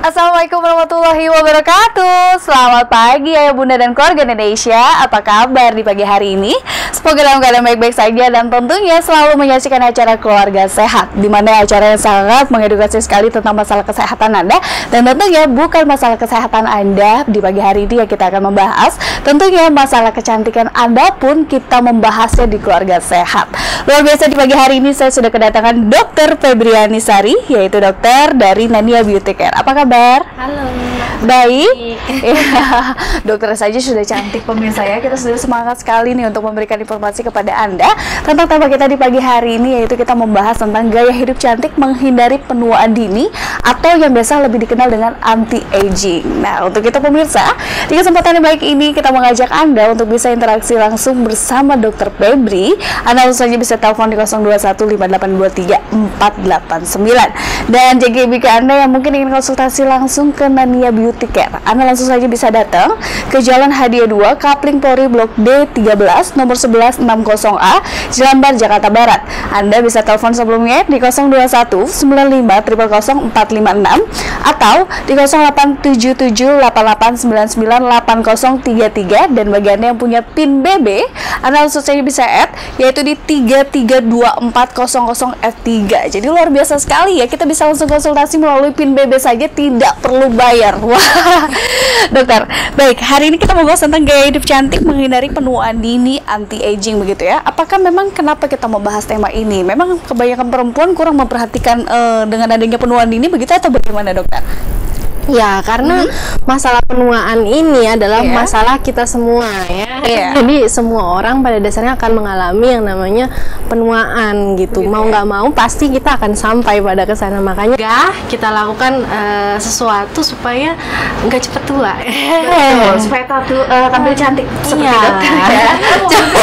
Assalamualaikum warahmatullahi wabarakatuh. Selamat pagi ayah bunda dan keluarga Indonesia. Apa kabar di pagi hari ini? Semoga dalam keadaan baik-baik saja dan tentunya selalu menyaksikan acara Keluarga Sehat, di mana acara yang sangat mengedukasi sekali tentang masalah kesehatan Anda. Dan tentunya bukan masalah kesehatan Anda di pagi hari ini yang kita akan membahas. Tentunya masalah kecantikan Anda pun kita membahasnya di Keluarga Sehat. Luar biasa, di pagi hari ini saya sudah kedatangan Dr. Febriani Sari, yaitu dokter dari Nania Beauty Care. Apa kabar? Halo. Baik. Ya, dokter saja sudah cantik pemirsa ya. Kita sudah semangat sekali nih untuk memberikan informasi kepada Anda tentang tema kita di pagi hari ini, yaitu kita membahas tentang gaya hidup cantik menghindari penuaan dini atau yang biasa lebih dikenal dengan anti-aging. Nah, untuk itu pemirsa, di kesempatan yang baik ini kita mengajak Anda untuk bisa interaksi langsung bersama Dr. Febri. Anda langsung saja bisa telepon di 02158234489. Dan jika Anda yang mungkin ingin konsultasi langsung ke Nania Beauty Care, Anda langsung saja bisa datang ke Jalan Hadiah 2, Kapling Polri Blok D13, nomor 1160A, Jelambar, Jakarta Barat. Anda bisa telepon sebelumnya di 021-9500-456 atau di 087788998033. Dan bagi Anda yang punya PIN BB, Anda langsung saja bisa add, yaitu di 332400F3. Jadi luar biasa sekali ya, kita bisa langsung konsultasi melalui PIN BB saja, tidak perlu bayar. Wah, dokter. Baik, hari ini kita mau bahas tentang gaya hidup cantik menghindari penuaan dini, anti-aging begitu ya. Apakah memang kenapa kita mau bahas tema ini? Memang kebanyakan perempuan kurang memperhatikan dengan adanya penuaan dini begitu atau bagaimana, dokter? Ya, karena masalah penuaan ini adalah masalah kita semua ya. Jadi semua orang pada dasarnya akan mengalami yang namanya penuaan gitu. Mau nggak mau pasti kita akan sampai pada kesana. Makanya kita lakukan sesuatu supaya nggak cepet tua. Betul, supaya tampil cantik seperti dokter ya.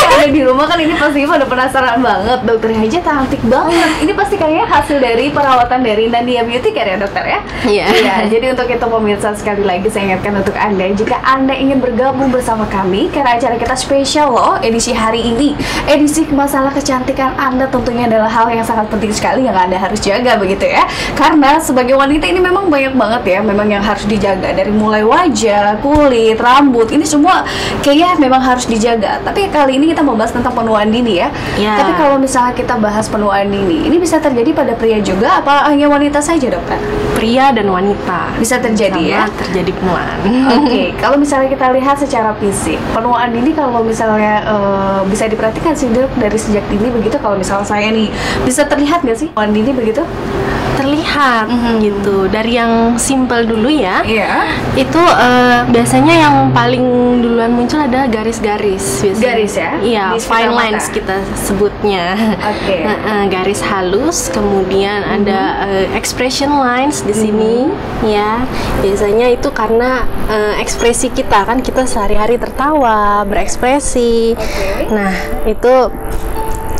Ada di rumah kan ini pasti pada penasaran banget, dokter aja cantik banget. Ini pasti kayaknya hasil dari perawatan dari Nania Beauty Care ya, dokter ya. Iya. Jadi untuk itu pemirsa, sekali lagi saya ingatkan untuk Anda, jika Anda ingin bergabung bersama kami, karena acara kita spesial loh edisi hari ini, edisi masalah kecantikan Anda tentunya adalah hal yang sangat penting sekali yang Anda harus jaga begitu ya. Karena sebagai wanita ini memang banyak banget ya memang yang harus dijaga, dari mulai wajah, kulit, rambut, ini semua kayaknya memang harus dijaga. Tapi kali ini kita membahas tentang penuaan dini ya. Tapi kalau misalnya kita bahas penuaan dini, ini bisa terjadi pada pria juga apa hanya wanita saja, dokter? Pria dan wanita bisa terjadi ya, terjadi penuaan. Oke, kalau misalnya kita lihat secara fisik, penuaan dini kalau misalnya bisa diperhatikan sih dok, dari sejak dini begitu. Kalau misalnya saya nih, bisa terlihat nggak sih penuaan dini begitu? Terlihat gitu. Dari yang simple dulu ya. Itu biasanya yang paling duluan muncul ada garis-garis. Garis ya? Iya, fine lines kita sebutnya. Garis halus, kemudian ada expression lines di sini ya. Biasanya itu karena ekspresi kita, kan kita sehari-hari tertawa, berekspresi. Nah, itu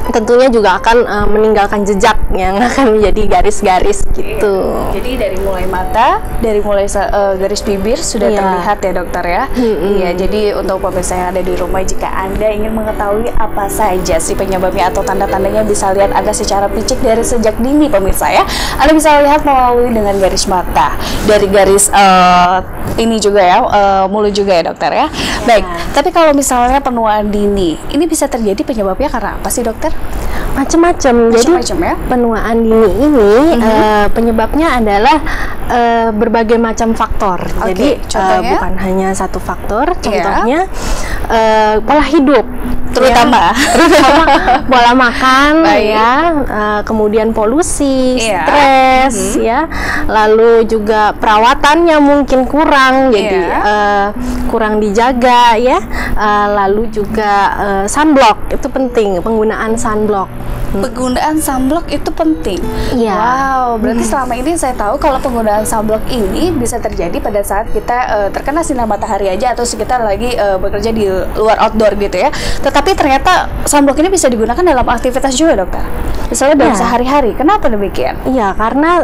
tentunya juga akan meninggalkan jejak yang akan menjadi garis-garis gitu. Jadi dari mulai mata, dari mulai garis bibir sudah terlihat ya, dokter ya. Iya, jadi untuk pemirsa yang ada di rumah, jika Anda ingin mengetahui apa saja sih penyebabnya atau tanda-tandanya, bisa lihat Anda secara fisik dari sejak dini pemirsa ya. Anda bisa lihat melalui dengan garis mata, dari garis ini juga ya, mulut juga ya, dokter ya. Baik, tapi kalau misalnya penuaan dini, ini bisa terjadi penyebabnya karena apa sih, dokter? Macam-macam. Jadi ya? Penuaan dini ini penyebabnya adalah berbagai macam faktor. Jadi bukan hanya satu faktor. Contohnya pola hidup, terutama pola makan ya, kemudian polusi, stres ya, lalu juga perawatannya mungkin kurang, jadi kurang dijaga ya, lalu juga sunblock itu penting, penggunaan sunblock. Penggunaan sunblock itu penting. Wow, berarti selama ini saya tahu kalau penggunaan sunblock ini bisa terjadi pada saat kita terkena sinar matahari aja, atau kita lagi bekerja di luar outdoor gitu ya. Tetapi ternyata sunblock ini bisa digunakan dalam aktivitas juga, dokter. Misalnya dalam sehari-hari. Kenapa demikian? Iya, karena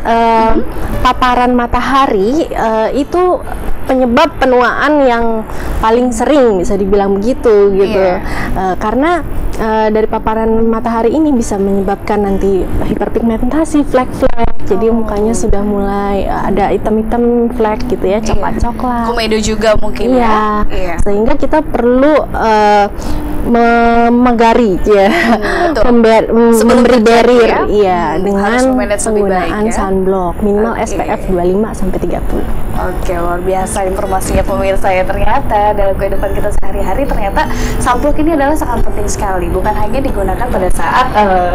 paparan matahari itu penyebab penuaan yang paling sering, bisa dibilang begitu gitu. Karena dari paparan matahari ini bisa bisa menyebabkan nanti hiperpigmentasi, flek-flek. Jadi mukanya sudah mulai ada hitam-hitam flek gitu ya, coklat-coklat. Komedo juga mungkin ya. Sehingga kita perlu memagari ya, memberi barrier dengan penggunaan sunblock minimal SPF 25 sampai 30. Oke, luar biasa informasinya pemirsa ya. Ternyata dalam kehidupan kita sehari-hari ternyata sunblock ini adalah sangat penting sekali. Bukan hanya digunakan pada saat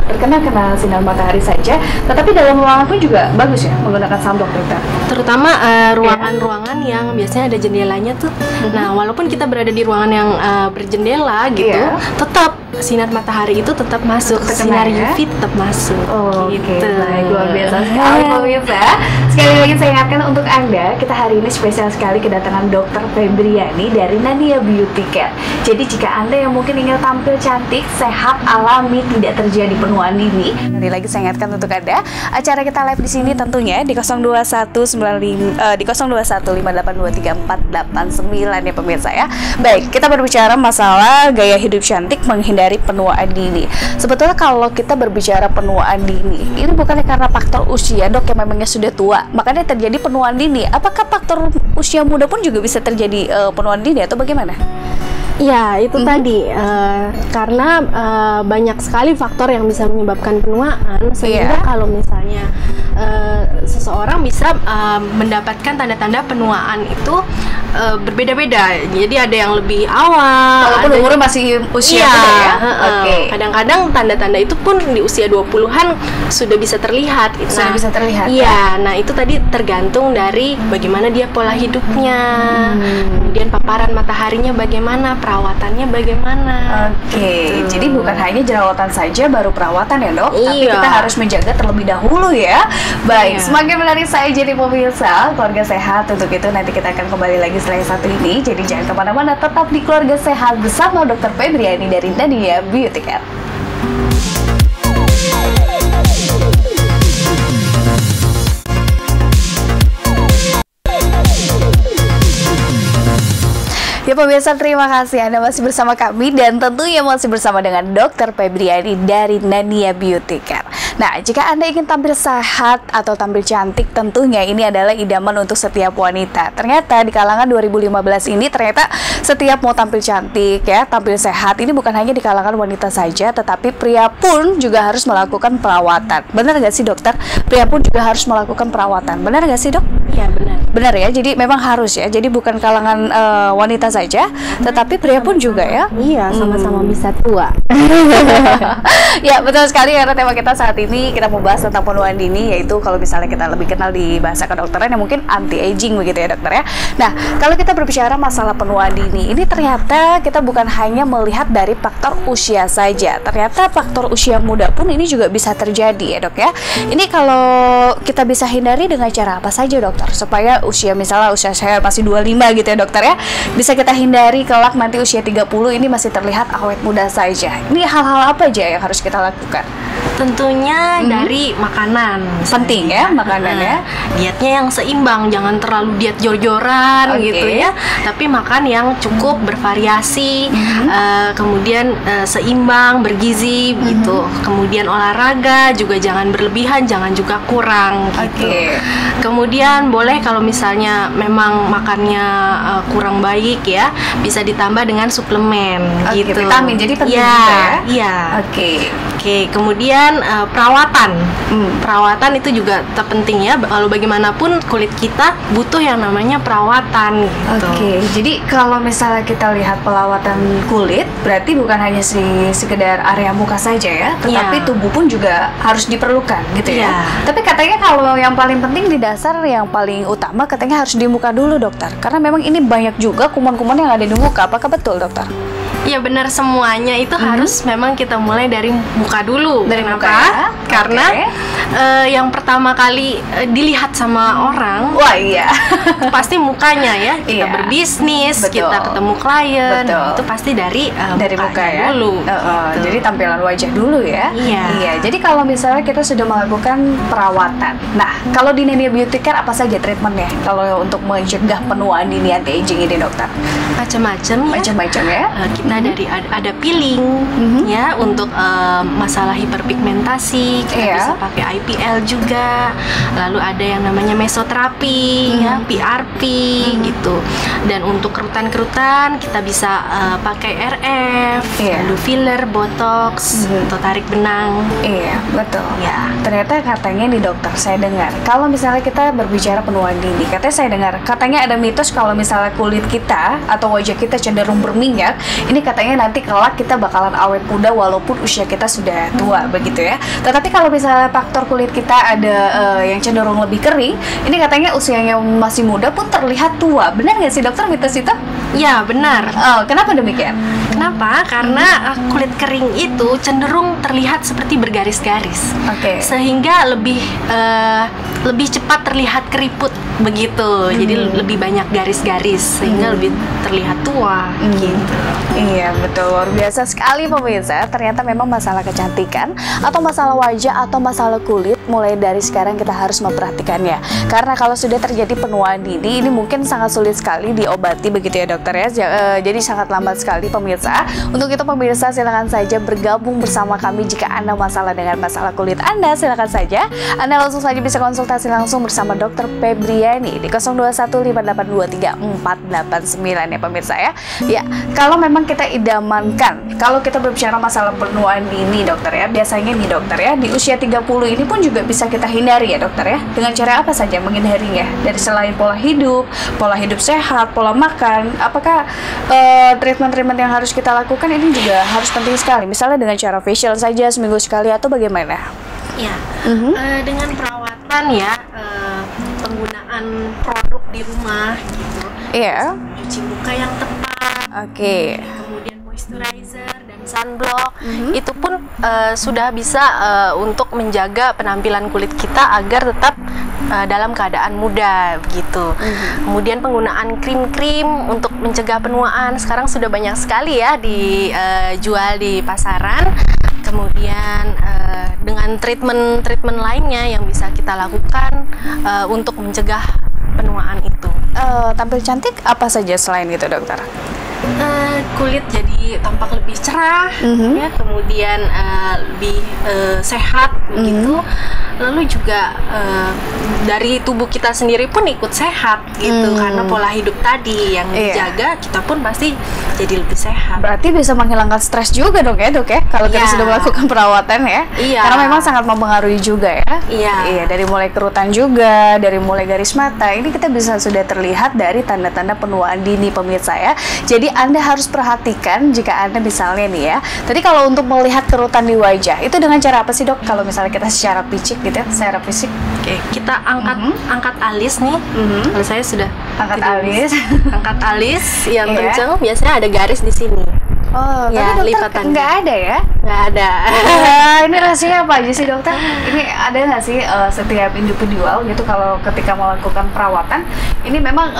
terkena sinar matahari saja, tetapi dalam ruangan pun juga bagus ya menggunakan sunblock, dokter. Terutama ruangan-ruangan yang biasanya ada jendelanya tuh. Nah, walaupun kita berada di ruangan yang berjendela gitu, tetap sinar matahari itu tetap masuk, sinar UV tetap masuk. Gitu. Baik, luar biasa sekali pemirsa. Sekali lagi saya ingatkan untuk Anda, kita hari ini spesial sekali kedatangan Dr. Febriani dari Nania Beauty Care. Jadi jika Anda yang mungkin ingin tampil cantik, sehat, alami, tidak terjadi penuaan dini, sekali lagi saya ingatkan untuk Anda, acara kita live di sini tentunya di 02158234489 ya pemirsa ya. Baik, kita berbicara masalah gaya hidup cantik menghindari penuaan dini. Sebetulnya kalau kita berbicara penuaan dini, ini bukannya karena faktor usia, dok, yang memangnya sudah tua, makanya terjadi penuaan dini. Apakah faktor usia muda pun juga bisa terjadi penuaan dini atau bagaimana? Ya, itu tadi karena banyak sekali faktor yang bisa menyebabkan penuaan, sehingga kalau misalnya seseorang bisa mendapatkan tanda-tanda penuaan itu berbeda-beda. Jadi ada yang lebih awal, walaupun umurnya masih usia muda ya. Kadang-kadang tanda-tanda itu pun di usia 20-an sudah bisa terlihat. Sudah bisa terlihat. Iya, nah itu tadi tergantung dari bagaimana dia pola hidupnya, kemudian paparan mataharinya bagaimana, perawatannya bagaimana. Jadi bukan hanya jerawatan saja baru perawatan ya, dok, tapi kita harus menjaga terlebih dahulu ya. Baik, semakin menarik saya jadi pemirsa Keluarga Sehat. Untuk itu nanti kita akan kembali lagi setelah yang satu ini. Jadi jangan kemana-mana, tetap di Keluarga Sehat bersama Dr. Febriani dari Nania Beauty Care. Ya pemirsa, terima kasih Anda masih bersama kami dan tentunya masih bersama dengan Dr. Febriani dari Nania Beauty Care. Nah, jika Anda ingin tampil sehat atau tampil cantik, tentunya ini adalah idaman untuk setiap wanita. Ternyata di kalangan 2015 ini ternyata setiap mau tampil cantik ya, tampil sehat, ini bukan hanya di kalangan wanita saja, tetapi pria pun juga harus melakukan perawatan. Benar nggak sih, dokter? Pria pun juga harus melakukan perawatan. Benar nggak sih, dok? Iya, benar. Benar ya, jadi memang harus ya. Jadi bukan kalangan wanita saja, tetapi pria pun juga ya. Iya, sama-sama bisa tua. Ya, betul sekali, karena tema kita saat ini kita mau bahas tentang penuaan dini, yaitu kalau misalnya kita lebih kenal di bahasa kedokteran yang mungkin anti-aging begitu ya, dokter ya. Nah, kalau kita berbicara masalah penuaan dini, ini ternyata kita bukan hanya melihat dari faktor usia saja. Ternyata faktor usia muda pun ini juga bisa terjadi ya, dok ya. Ini kalau kita bisa hindari dengan cara apa saja, dokter? Supaya usia, misalnya usia saya masih 25 gitu ya, dokter ya, bisa kita hindari kelak nanti usia 30 ini masih terlihat awet muda saja. Ini hal-hal apa aja yang harus kita lakukan? Tentunya dari makanan. Penting ya, makanan ya. Dietnya yang seimbang, jangan terlalu diet jor-joran gitu ya. Tapi makan yang cukup bervariasi, kemudian seimbang, bergizi gitu. Kemudian olahraga juga jangan berlebihan, jangan juga kurang gitu. Kemudian boleh kalau misalnya memang makannya kurang baik ya, bisa ditambah dengan suplemen gitu. Vitamin, jadi penting ya. Iya. Kemudian perawatan. Perawatan itu juga terpenting ya. Kalau bagaimanapun kulit kita butuh yang namanya perawatan gitu. Jadi kalau misalnya kita lihat perawatan kulit, berarti bukan hanya sekedar area muka saja ya, tetapi tubuh pun juga harus diperlukan gitu ya. Tapi katanya kalau yang paling penting di dasar, yang paling utama katanya harus di muka dulu, dokter. Karena memang ini banyak juga kuman-kuman yang ada di muka. Apakah betul, dokter? Iya, benar, semuanya itu harus memang kita mulai dari muka dulu. Dari Kenapa? muka ya? Karena yang pertama kali dilihat sama orang, pasti mukanya ya. Kita berbisnis, kita ketemu klien, itu pasti dari muka ya dulu. Jadi tampilan wajah dulu ya. Iya. Jadi kalau misalnya kita sudah melakukan perawatan, nah kalau di Nania Beauty Care apa saja treatmentnya kalau untuk mencegah penuaan dini anti-aging ini, dokter? Macam-macam ya. Macam-macam ya. Kita Kita dari ada peeling ya untuk masalah hiperpigmentasi, kita bisa pakai IPL juga. Lalu ada yang namanya mesoterapi ya, PRP gitu. Dan untuk kerutan-kerutan kita bisa pakai RF, lalu filler, botox, atau tarik benang. Iya, betul. Ya, ternyata katanya nih dokter, saya dengar kalau misalnya kita berbicara penuaan dini, katanya ada mitos kalau misalnya kulit kita atau wajah kita cenderung berminyak, ini katanya nanti kelak kita bakalan awet muda walaupun usia kita sudah tua, begitu ya. Tetapi kalau misalnya faktor kulit kita ada yang cenderung lebih kering, ini katanya usianya masih muda pun terlihat tua. Benar nggak sih dokter mitos itu? Ya, benar. Oh, kenapa demikian? Kenapa? Karena kulit kering itu cenderung terlihat seperti bergaris-garis. Sehingga lebih cepat terlihat keriput begitu. Jadi lebih banyak garis-garis sehingga lebih terlihat tua gitu. Iya, betul. Luar biasa sekali pemirsa. Ternyata memang masalah kecantikan atau masalah wajah atau masalah kulit mulai dari sekarang kita harus memperhatikannya. Karena kalau sudah terjadi penuaan dini, ini mungkin sangat sulit sekali diobati, begitu ya dokter ya. Jadi sangat lambat sekali pemirsa. Untuk itu pemirsa silakan saja bergabung bersama kami jika Anda masalah dengan masalah kulit Anda. Silakan saja Anda langsung saja bisa konsultasi langsung bersama Dr. Febriani di 0215834489 ya pemirsa ya. Ya, kalau memang kita idamankan, kalau kita berbicara masalah penuaan dini dokter ya, biasanya nih dokter ya, di usia 30 ini pun juga bisa kita hindari ya dokter ya. Dengan cara apa saja menghindarinya? Dari selain pola hidup sehat, pola makan, apakah treatment-treatment yang harus kita lakukan ini juga harus penting sekali? Misalnya dengan cara facial saja seminggu sekali atau bagaimana? Ya, dengan perawatan ya, penggunaan produk di rumah gitu. Iya. Cuci muka yang tepat. Kemudian moisturizer dan sunblock. Itu pun sudah bisa untuk menjaga penampilan kulit kita agar tetap dalam keadaan muda begitu. Kemudian penggunaan krim-krim untuk mencegah penuaan sekarang sudah banyak sekali ya dijual di pasaran. Kemudian dengan treatment lainnya yang bisa kita lakukan untuk mencegah penuaan itu. Tampil cantik apa saja selain itu dokter? Kulit jadi tampak lebih cerah, ya, kemudian lebih sehat begitu. Lalu juga dari tubuh kita sendiri pun ikut sehat gitu, karena pola hidup tadi yang dijaga, kita pun pasti jadi lebih sehat. Berarti bisa menghilangkan stres juga dong ya dok ya, kalau kita sudah melakukan perawatan ya. Karena memang sangat mempengaruhi juga ya. Iya, dari mulai kerutan juga, dari mulai garis mata, ini kita bisa sudah terlihat dari tanda-tanda penuaan dini pemirsa ya. Jadi Anda harus perhatikan jika Anda misalnya nih ya, tadi kalau untuk melihat kerutan di wajah, itu dengan cara apa sih dok? Kalau misalnya kita secara fisik gitu ya, secara fisik. Kita angkat alis nih. Kalau saya sudah angkat alis. Angkat alis yang kenceng, biasanya ada garis di sini. Oh, ya, tapi dokter nggak ada ya? Nggak ada. Ini rahasianya apa aja sih dokter? Ini ada nggak sih setiap individual gitu kalau ketika melakukan perawatan, ini memang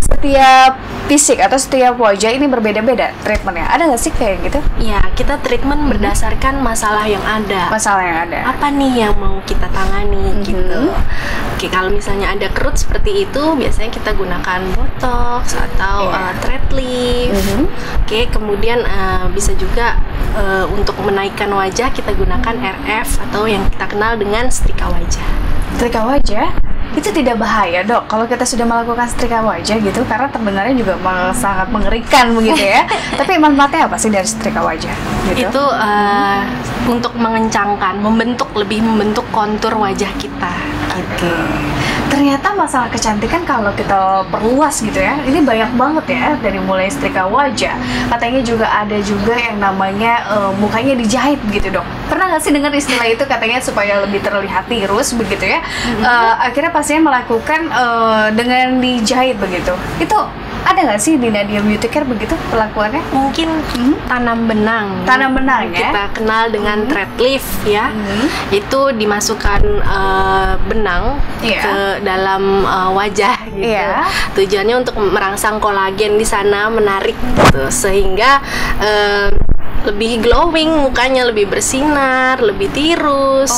setiap fisik atau setiap wajah ini berbeda-beda treatmentnya. Ada nggak sih kayak gitu? Ya, kita treatment berdasarkan masalah yang ada. Masalah yang ada. Apa nih yang mau kita tangani gitu. Oke, kalau misalnya ada kerut seperti itu, biasanya kita gunakan botox atau thread lift. Oke, kemudian bisa juga untuk menaikkan wajah kita gunakan RF atau yang kita kenal dengan setrika wajah. Setrika wajah? Itu tidak bahaya dok kalau kita sudah melakukan setrika wajah gitu, karena terdengarnya juga sangat mengerikan begitu ya. Tapi manfaatnya apa sih dari setrika wajah gitu? Itu untuk mengencangkan, lebih membentuk kontur wajah kita. Ternyata masalah kecantikan kalau kita perluas gitu ya, ini banyak banget ya, dari mulai setrika wajah. Katanya juga ada juga yang namanya mukanya dijahit gitu dok. Pernah nggak sih dengar istilah itu, katanya supaya lebih terlihat tirus begitu ya? Akhirnya pasien melakukan dengan dijahit begitu. Itu ada nggak sih di Nadia Beauty Care begitu perlakuannya? Mungkin tanam benang. Tanam benang ya? Kita kenal dengan thread lift ya. Itu dimasukkan benang ke dalam wajah gitu. Tujuannya untuk merangsang kolagen di sana, menarik gitu, sehingga lebih glowing mukanya, lebih bersinar, lebih tirus.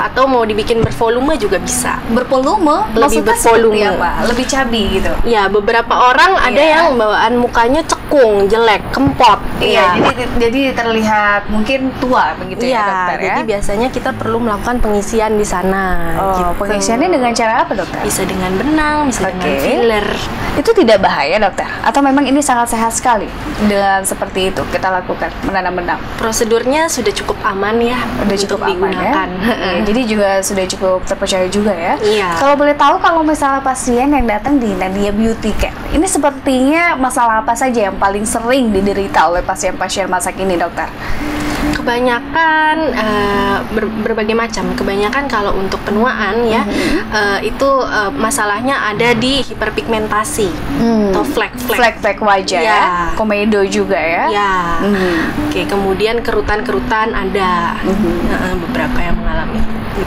Atau mau dibikin bervolume juga bisa. Bervolume? Lebih bervolume. Lebih cabi gitu. Ya, beberapa orang ada yang bawaan mukanya cekung, jelek, kempot. Iya, jadi terlihat mungkin tua begitu ya, dokter ya. Jadi biasanya kita perlu melakukan pengisian di sana. Gitu. Pengisiannya dengan cara apa, dokter? Bisa dengan benang, bisa dengan filler. Itu tidak bahaya, dokter? Atau memang ini sangat sehat sekali dengan seperti itu kita lakukan, menanam benang? Prosedurnya sudah cukup aman ya. Sudah cukup aman digunakan. Ya? Jadi juga sudah cukup terpercaya juga ya. Iya. Kalau boleh tahu, kalau misalnya pasien yang datang di Nadia Beauty Care, ini sepertinya masalah apa saja yang paling sering diderita oleh pasien-pasien masa kini, dokter? Kebanyakan berbagai macam. Kebanyakan kalau untuk penuaan ya, itu masalahnya ada di hiperpigmentasi atau flek wajah ya. Komedo juga ya. Oke, kemudian kerutan-kerutan ada. Beberapa yang mengalami.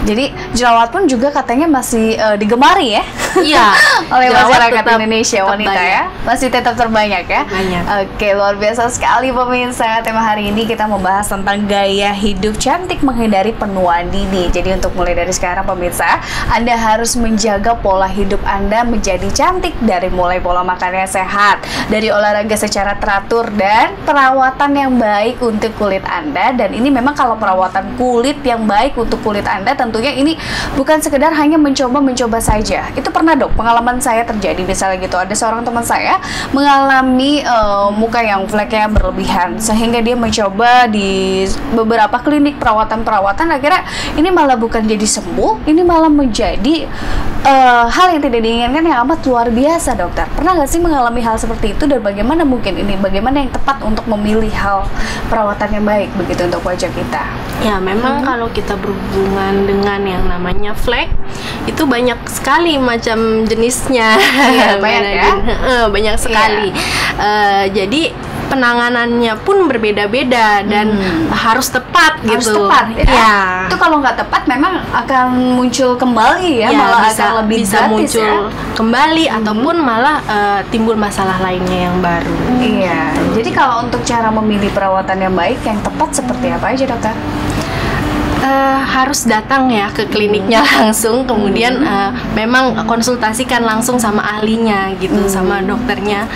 Jadi jerawat pun juga katanya masih digemari ya. Iya. oleh masyarakat Indonesia wanita banyak. Ya. Masih tetap terbanyak ya. Banyak. Oke, luar biasa sekali pemirsa. Tema hari ini kita membahas tentang gaya hidup cantik menghindari penuaan dini. Jadi untuk mulai dari sekarang pemirsa, Anda harus menjaga pola hidup Anda menjadi cantik, dari mulai pola makan yang sehat, dari olahraga secara teratur, dan perawatan yang baik untuk kulit Anda. Dan ini memang kalau perawatan kulit yang baik untuk kulit Anda, tentunya ini bukan sekedar hanya mencoba saja. Itu pernah, dok, pengalaman saya terjadi misalnya gitu, ada seorang teman saya mengalami muka yang fleknya berlebihan, sehingga dia mencoba di beberapa klinik perawatan, akhirnya ini malah bukan jadi sembuh, ini malah menjadi hal yang tidak diinginkan yang amat luar biasa, dokter. Pernah nggak sih mengalami hal seperti itu, dan bagaimana mungkin ini, bagaimana yang tepat untuk memilih hal perawatan yang baik begitu untuk wajah kita? Ya, memang kalau kita berhubungan dengan yang namanya flek, itu banyak sekali macam jenisnya. Banyak ya? Banyak sekali. Jadi penanganannya pun berbeda-beda dan harus tepat harus gitu. Tepat ya. Itu kalau nggak tepat memang akan muncul kembali ya, malah akan lebih bisa gratis, muncul kembali ataupun malah timbul masalah lainnya yang baru. Iya. Jadi kalau untuk cara memilih perawatan yang baik yang tepat seperti apa aja, dokter? Harus datang ya ke kliniknya langsung, kemudian memang konsultasikan langsung sama ahlinya gitu, sama dokternya.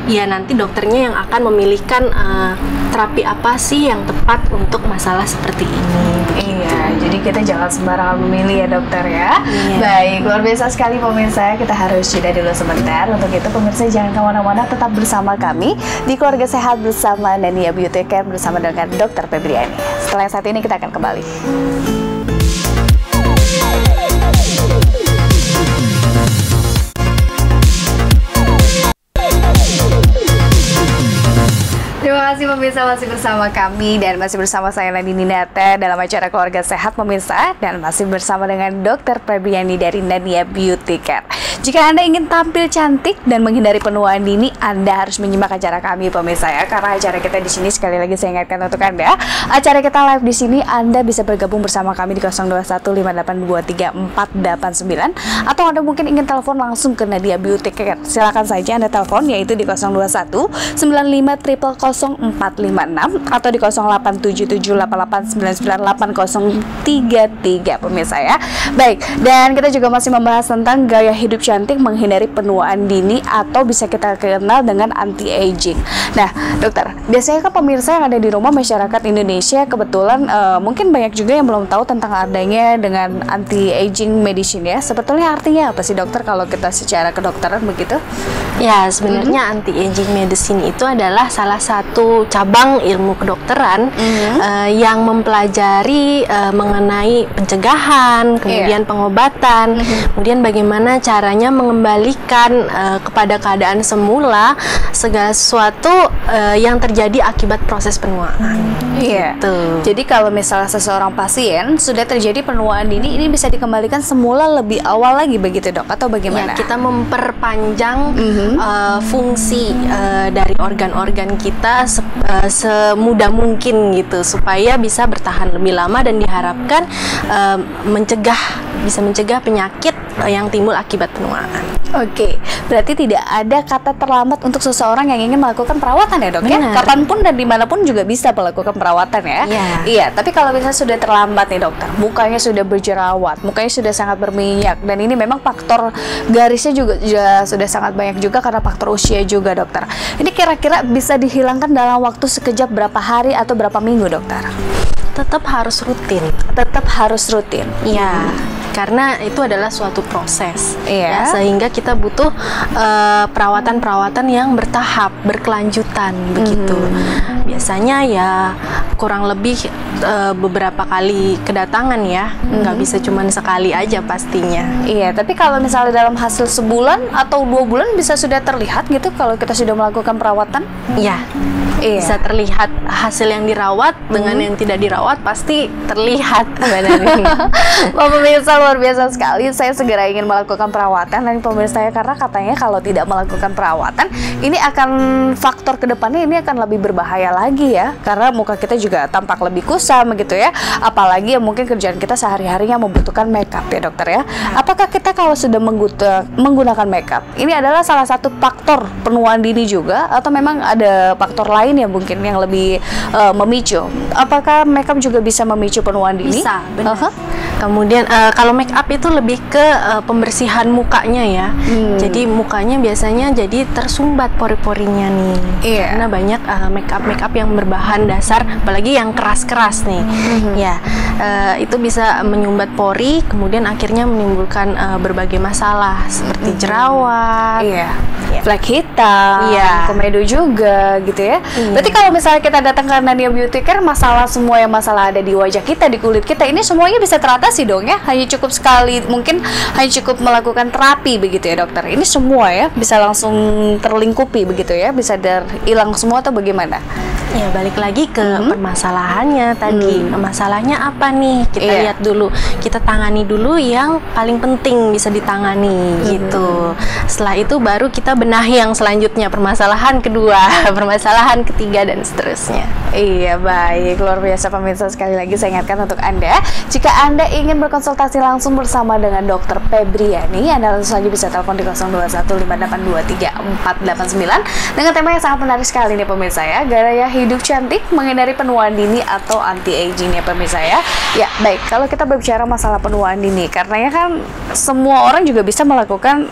Ya nanti dokternya yang akan memilihkan terapi apa sih yang tepat untuk masalah seperti ini. Iya, jadi kita jangan sembarangan memilih ya, dokter ya. Iya. Baik, luar biasa sekali pemirsa. Kita harus jeda dulu sebentar. Untuk itu pemirsa jangan kemana-mana, tetap bersama kami di Keluarga Sehat bersama Nadia Beauty Care bersama dengan Dr. Febriani. Setelah saat ini kita akan kembali. Terima kasih pemirsa, masih bersama kami dan masih bersama saya Nadine Ninata dalam acara Keluarga Sehat pemirsa, dan masih bersama dengan Dr. Febriani dari Nadia Beauty Care. Jika Anda ingin tampil cantik dan menghindari penuaan dini, Anda harus menyimak acara kami pemirsa ya, karena acara kita di sini, sekali lagi saya ingatkan untuk Anda, acara kita live di sini. Anda bisa bergabung bersama kami di 0215823489, atau Anda mungkin ingin telepon langsung ke Nadia Beauty Care. Silakan saja Anda telepon, yaitu di 021 95 456 atau di 087788998033 pemirsa ya. Baik, dan kita juga masih membahas tentang gaya hidup cantik menghindari penuaan dini atau bisa kita kenal dengan anti-aging. Nah, dokter, biasanya kan pemirsa yang ada di rumah, masyarakat Indonesia kebetulan mungkin banyak juga yang belum tahu tentang adanya dengan anti-aging medicine ya. Sebetulnya artinya apa sih, dokter, kalau kita secara kedokteran begitu? Ya, sebenarnya anti-aging medicine itu adalah salah satu cabang ilmu kedokteran yang mempelajari mengenai pencegahan, kemudian pengobatan, kemudian bagaimana caranya mengembalikan kepada keadaan semula segala sesuatu yang terjadi akibat proses penuaan. Iya. Gitu. Jadi kalau misalnya seseorang pasien sudah terjadi penuaan dini, ini bisa dikembalikan semula lebih awal lagi begitu, dok, atau bagaimana? Ya, kita memperpanjang fungsi dari organ-organ kita semudah mungkin gitu, supaya bisa bertahan lebih lama dan diharapkan bisa mencegah penyakit yang timbul akibat penuaan. Oke, berarti tidak ada kata terlambat untuk seseorang yang ingin melakukan perawatan ya dok? Ya, kapanpun dan dimanapun juga bisa melakukan perawatan ya. Iya, tapi kalau misalnya sudah terlambat nih dokter, mukanya sudah berjerawat, mukanya sudah sangat berminyak, dan ini memang faktor garisnya juga sudah sangat banyak juga karena faktor usia juga dokter. Ini kira-kira bisa dihilangkan dalam waktu sekejap berapa hari atau berapa minggu dokter? Tetap harus rutin. Tetap harus rutin. Iya. Karena itu adalah suatu proses, ya, sehingga kita butuh perawatan-perawatan yang bertahap, berkelanjutan begitu. Biasanya ya kurang lebih beberapa kali kedatangan ya, nggak bisa cuma sekali aja pastinya. Iya, tapi kalau misalnya dalam hasil sebulan atau 2 bulan bisa sudah terlihat gitu kalau kita sudah melakukan perawatan? Iya. Bisa terlihat hasil yang dirawat dengan yang tidak dirawat pasti terlihat sebenarnya. Pemirsa, luar biasa sekali. Saya segera ingin melakukan perawatan dan pemirsa, karena katanya kalau tidak melakukan perawatan ini akan faktor kedepannya ini akan lebih berbahaya lagi ya, karena muka kita juga tampak lebih kusam gitu ya. Apalagi yang mungkin kerjaan kita sehari-harinya membutuhkan makeup ya dokter ya. Apakah kita kalau sudah menggunakan makeup ini adalah salah satu faktor penuaan dini juga, atau memang ada faktor lain yang mungkin yang lebih memicu? Apakah makeup juga bisa memicu penuaan dini? Bisa, benar. Kemudian kalau make up itu lebih ke pembersihan mukanya ya. Jadi mukanya biasanya jadi tersumbat pori-porinya nih. Karena banyak make up yang berbahan dasar, apalagi yang keras-keras nih. Ya, itu bisa menyumbat pori, kemudian akhirnya menimbulkan berbagai masalah seperti jerawat, flek hitam, komedo juga gitu ya. Berarti kalau misalnya kita datang ke Nania Beauty Care, masalah semua yang masalah ada di wajah kita, di kulit kita, ini semuanya bisa teratasi dong ya? Hanya cukup sekali, mungkin hanya cukup melakukan terapi begitu ya dokter? Ini semua ya bisa langsung terlingkupi begitu ya? Bisa hilang semua atau bagaimana? Ya, balik lagi ke permasalahannya tadi. Masalahnya apa nih? Kita lihat dulu, kita tangani dulu yang paling penting bisa ditangani gitu. Setelah itu baru kita benahi yang selanjutnya, permasalahan kedua, permasalahan ketiga, dan seterusnya. Iya, baik, luar biasa pemirsa. Sekali lagi saya ingatkan untuk Anda, jika Anda ingin berkonsultasi langsung bersama dengan Dr. Febriani, Anda langsung saja bisa telepon di 0215823489 dengan tema yang sangat menarik sekali nih pemirsa ya, gaya hidup cantik menghindari penuaan dini atau anti-aging ya pemirsa ya. Ya, baik, kalau kita berbicara masalah penuaan dini, karena ya kan semua orang juga bisa melakukan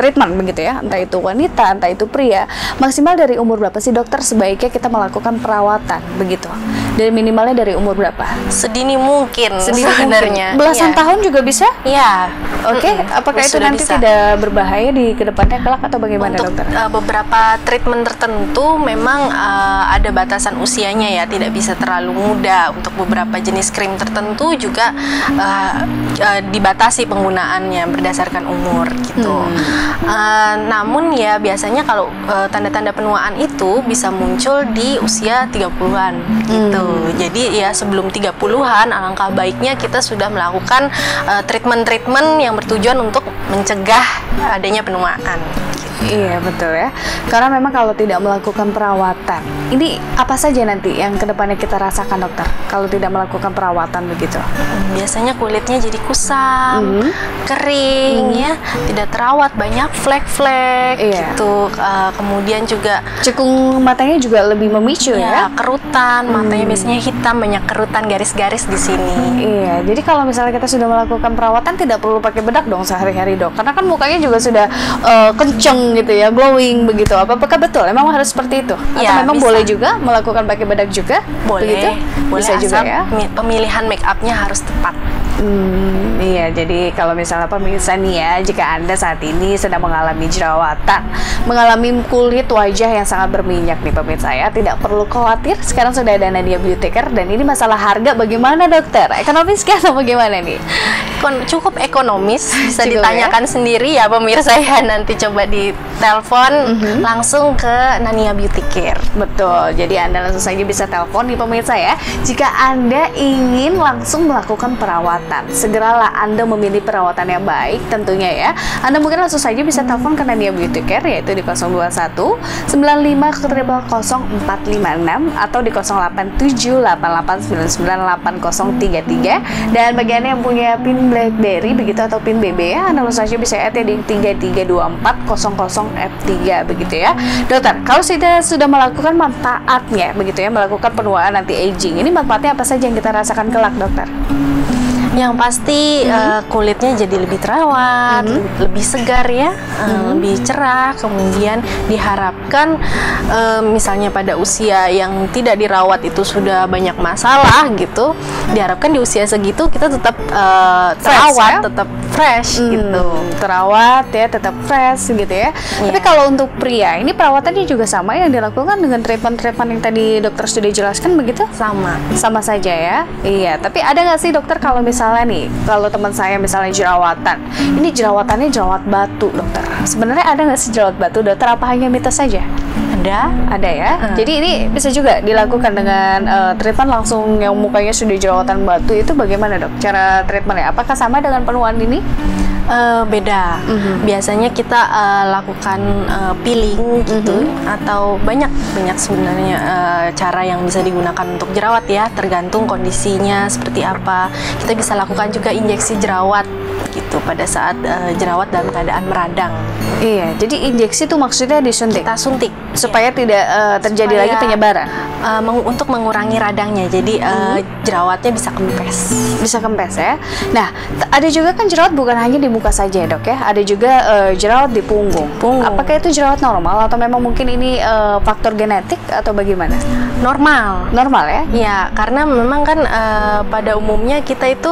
treatment begitu ya, entah itu wanita, entah itu pria. Maksimal dari umur berapa sih dokter sebaiknya kita melakukan perawatan begitu? Dan minimalnya dari umur berapa? Sedini mungkin sebenarnya. Belasan tahun juga bisa? Iya. Oke, apakah itu nanti tidak berbahaya di kedepannya kelak atau bagaimana dokter? Beberapa treatment tertentu memang ada batasan usianya ya, tidak bisa terlalu muda. Untuk beberapa jenis krim tertentu juga dibatasi penggunaannya berdasarkan umur gitu. Namun ya biasanya kalau tanda-tanda penuaan itu bisa muncul di usia 30-an gitu. Jadi ya sebelum 30-an alangkah baiknya kita sudah melakukan treatment-treatment yang bertujuan untuk mencegah adanya penuaan. Iya betul ya, karena memang kalau tidak melakukan perawatan, ini apa saja nanti yang kedepannya kita rasakan dokter kalau tidak melakukan perawatan begitu? Biasanya kulitnya jadi kusam, kering ya, tidak terawat, banyak flek-flek gitu. Kemudian juga cekung matanya juga lebih memicu ya, kerutan, matanya biasanya hitam, banyak kerutan, garis-garis di sini. Iya, jadi kalau misalnya kita sudah melakukan perawatan tidak perlu pakai bedak dong sehari-hari dok, karena kan mukanya juga sudah kenceng gitu ya, glowing begitu. Apakah betul? Memang harus seperti itu? Atau memang bisa boleh juga melakukan pakai bedak juga? Boleh, begitu? Bisa juga ya. Pemilihan make upnya harus tepat. Iya, jadi kalau misalnya pemirsa nih ya, jika Anda saat ini sedang mengalami jerawatan, mengalami kulit wajah yang sangat berminyak nih pemirsa ya, tidak perlu khawatir. Sekarang sudah ada Nania Beauty Care, dan ini masalah harga bagaimana dokter? Ekonomis kan atau bagaimana nih? Cukup ekonomis, bisa ditanyakan sendiri ya pemirsa ya, nanti coba di telepon langsung ke Nania Beauty Care. Betul, jadi Anda langsung saja bisa telepon nih pemirsa ya, jika Anda ingin langsung melakukan perawatan. Segeralah Anda Anda memilih perawatan yang baik tentunya ya, Anda mungkin langsung saja bisa telepon ke Nania Beauty Care, yaitu di 021 95 00456 atau di 087 88 99 8033. Dan bagi Anda yang punya PIN BlackBerry begitu atau PIN BB ya, Anda langsung saja bisa add ya di 332400F3 begitu ya. Dokter, kalau sudah melakukan manfaatnya begitu ya, melakukan penuaan anti-aging, ini manfaatnya apa saja yang kita rasakan kelak, dokter? Yang pasti kulitnya jadi lebih terawat, lebih segar ya, lebih cerah. Kemudian diharapkan misalnya pada usia yang tidak dirawat itu sudah banyak masalah gitu, diharapkan di usia segitu kita tetap terawat, tetap fresh gitu, terawat ya, tetap fresh gitu ya. Tapi kalau untuk pria, ini perawatannya juga sama yang dilakukan dengan treatment-treatment yang tadi dokter sudah jelaskan begitu? Sama saja ya. Iya, tapi ada nggak sih dokter kalau misalnya nih, kalau teman saya misalnya jerawatan, ini jerawatannya jerawat batu, dokter. Sebenarnya ada nggak sih jerawat batu, dokter? Apa hanya mitos saja? Ada ya. Jadi ini bisa juga dilakukan dengan treatment langsung yang mukanya sudah jerawatan batu. Itu bagaimana, dok? Cara treatmentnya? Apakah sama dengan penuaan ini? Beda. Biasanya kita lakukan peeling gitu, atau banyak sebenarnya cara yang bisa digunakan untuk jerawat ya, tergantung kondisinya seperti apa. Kita bisa lakukan juga injeksi jerawat gitu pada saat jerawat dalam keadaan meradang. Iya, jadi injeksi itu maksudnya disuntik. Kita suntik supaya tidak terjadi lagi penyebaran. Untuk mengurangi radangnya, jadi jerawatnya bisa kempes. Bisa kempes ya. Nah, ada juga kan jerawat bukan hanya di muka saja ya, dok ya. Ada juga jerawat di punggung. Apakah itu jerawat normal atau memang mungkin ini faktor genetik atau bagaimana? Normal ya? Ya, karena memang kan pada umumnya kita itu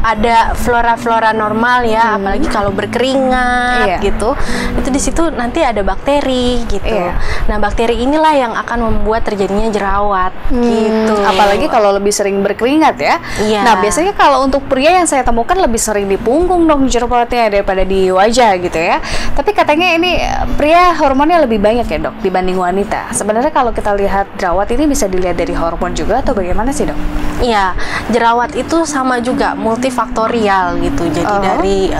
ada flora normal ya, apalagi kalau berkeringat gitu. Itu di situ nanti ada bakteri gitu. Nah, bakteri inilah yang akan membuat terjadinya jerawat gitu. Apalagi kalau lebih sering berkeringat ya. Nah, biasanya kalau untuk pria yang saya temukan lebih sering di punggung dong jerawatnya daripada di wajah gitu ya. Tapi katanya ini pria hormonnya lebih banyak ya, dok, dibanding wanita. Sebenarnya kalau kita lihat jerawat ini bisa dilihat dari hormon juga atau bagaimana sih, dok? Iya, jerawat itu sama juga multifaktorial gitu. Jadi dari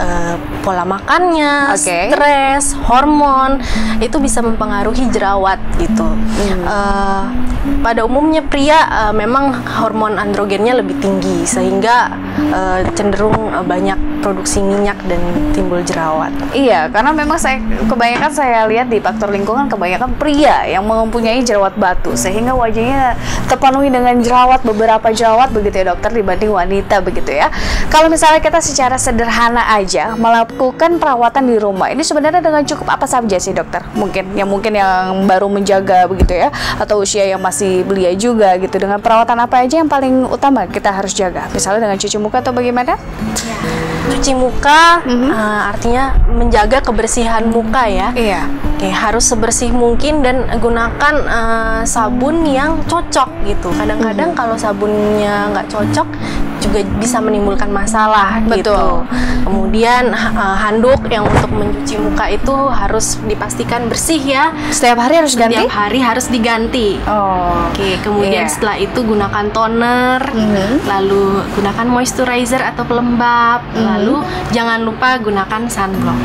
pola makannya, stres, hormon itu bisa mempengaruhi jerawat gitu. Pada umumnya pria memang hormon androgennya lebih tinggi sehingga cenderung banyak produksi minyak dan timbul jerawat. Iya, karena memang kebanyakan saya lihat di faktor lingkungan kebanyakan pria yang mempunyai jerawat batu sehingga wajahnya terpenuhi dengan jerawat, beberapa jerawat begitu ya, dokter, dibanding wanita begitu ya. Kalau misalnya kita secara sederhana aja melakukan perawatan di rumah, ini sebenarnya dengan cukup apa saja sih, dokter? Mungkin yang baru menjaga begitu ya, atau usia yang masih belia juga gitu, dengan perawatan apa aja yang paling utama kita harus jaga? Misalnya dengan cuci muka atau bagaimana? Cuci muka artinya menjaga kebersihan muka ya. Harus sebersih mungkin dan gunakan sabun yang cocok gitu. Kadang-kadang kalau sabunnya nggak cocok juga bisa menimbulkan masalah gitu. Kemudian handuk yang untuk mencuci muka itu harus dipastikan bersih ya. Setiap hari harus ganti? Setiap hari harus diganti. Kemudian setelah itu gunakan toner, lalu gunakan moisturizer atau pelembab, lalu jangan lupa gunakan sunblock.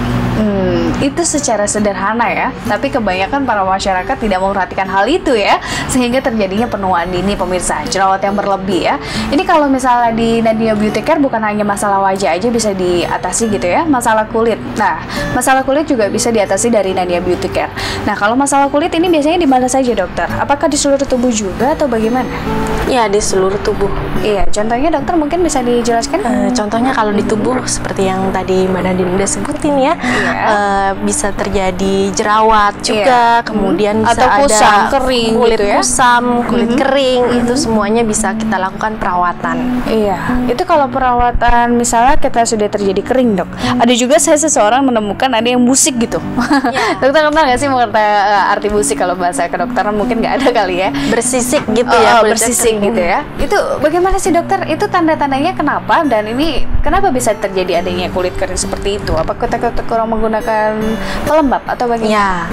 Itu secara sederhana ya, tapi kebanyakan para masyarakat tidak memperhatikan hal itu ya, sehingga terjadinya penuaan dini, pemirsa, jerawat yang berlebih ya. Ini kalau misalnya di Nania Beauty Care bukan hanya masalah wajah aja bisa diatasi gitu ya, masalah kulit. Nah, masalah kulit juga bisa diatasi dari Nania Beauty Care. Nah, kalau masalah kulit ini biasanya di mana saja, dokter? Apakah di seluruh tubuh juga atau bagaimana? Ya, di seluruh tubuh. Iya, contohnya dokter mungkin bisa dijelaskan? Contohnya kalau di tubuh seperti yang tadi Mbak Nadine udah sebutin ya, bisa terjadi jerawat juga, kemudian bisa atau kusam, kering kulit gitu ya? kusam, kulit kering, itu semuanya bisa kita lakukan perawatan. Iya, itu kalau perawatan misalnya kita sudah terjadi kering, dok. Ada juga saya seseorang menemukan ada yang busik gitu. Dokter kenal nggak sih arti busik? Kalau bahasa kedokteran mungkin nggak ada kali ya. Bersisik gitu ya, bersisik gitu ya. Itu bagaimana sih, dokter? Itu tanda-tandanya kenapa? Dan ini kenapa bisa terjadi adanya kulit kering seperti itu? Apa kita kurang menggunakan pelembab atau bagaimana? Ya.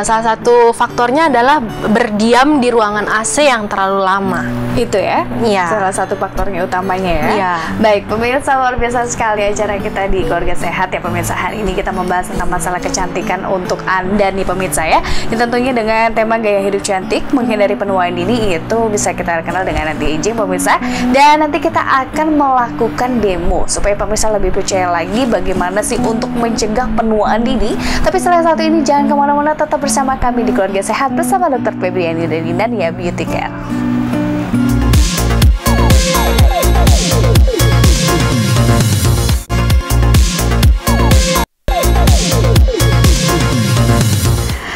Salah satu faktornya adalah berdiam di ruangan AC yang terlalu lama. Itu ya? Iya. Salah satu faktornya utamanya ya. Iya. Baik, pemirsa, luar biasa sekali acara kita di Keluarga Sehat ya pemirsa. Hari ini kita membahas tentang masalah kecantikan untuk Anda nih pemirsa ya. Yang tentunya dengan tema gaya hidup cantik, menghindari penuaan dini, itu bisa kita kenal dengan anti-aging pemirsa. Dan nanti kita akan melakukan demo supaya pemirsa lebih percaya lagi bagaimana sih untuk mencegah penuaan dini. Tapi setelah satu ini jangan kemana-mana, tetap bersama kami di Keluarga Sehat bersama Dr. Febriani dan Nania Beauty Care.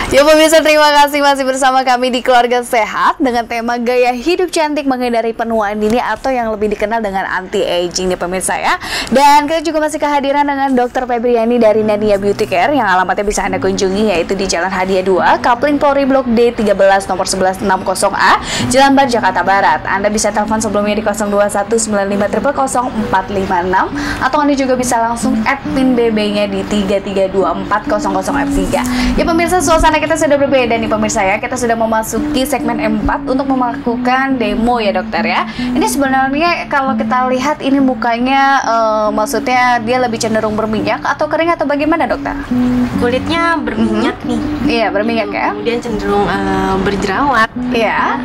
Ya pemirsa, terima kasih masih bersama kami di Keluarga Sehat dengan tema gaya hidup cantik menghindari penuaan dini atau yang lebih dikenal dengan anti-aging nih pemirsa ya. Dan kita juga masih kehadiran dengan Dr. Febriani dari Nania Beauty Care yang alamatnya bisa Anda kunjungi yaitu di Jalan Hadiah 2, Kapling Polri Blok D 13 nomor 1160A, Jelambar, Jakarta Barat. Anda bisa telepon sebelumnya di 0219500456 atau Anda juga bisa langsung add PIN BB-nya di 332400F3. Ya pemirsa, suasana kita sudah berbeda nih pemirsa ya. Kita sudah memasuki segmen 4 untuk melakukan demo ya dokter ya. Ini sebenarnya kalau kita lihat ini mukanya maksudnya dia lebih cenderung berminyak atau kering atau bagaimana dokter? Kulitnya berminyak nih. Iya, berminyak ya. Kemudian cenderung berjerawat. Iya.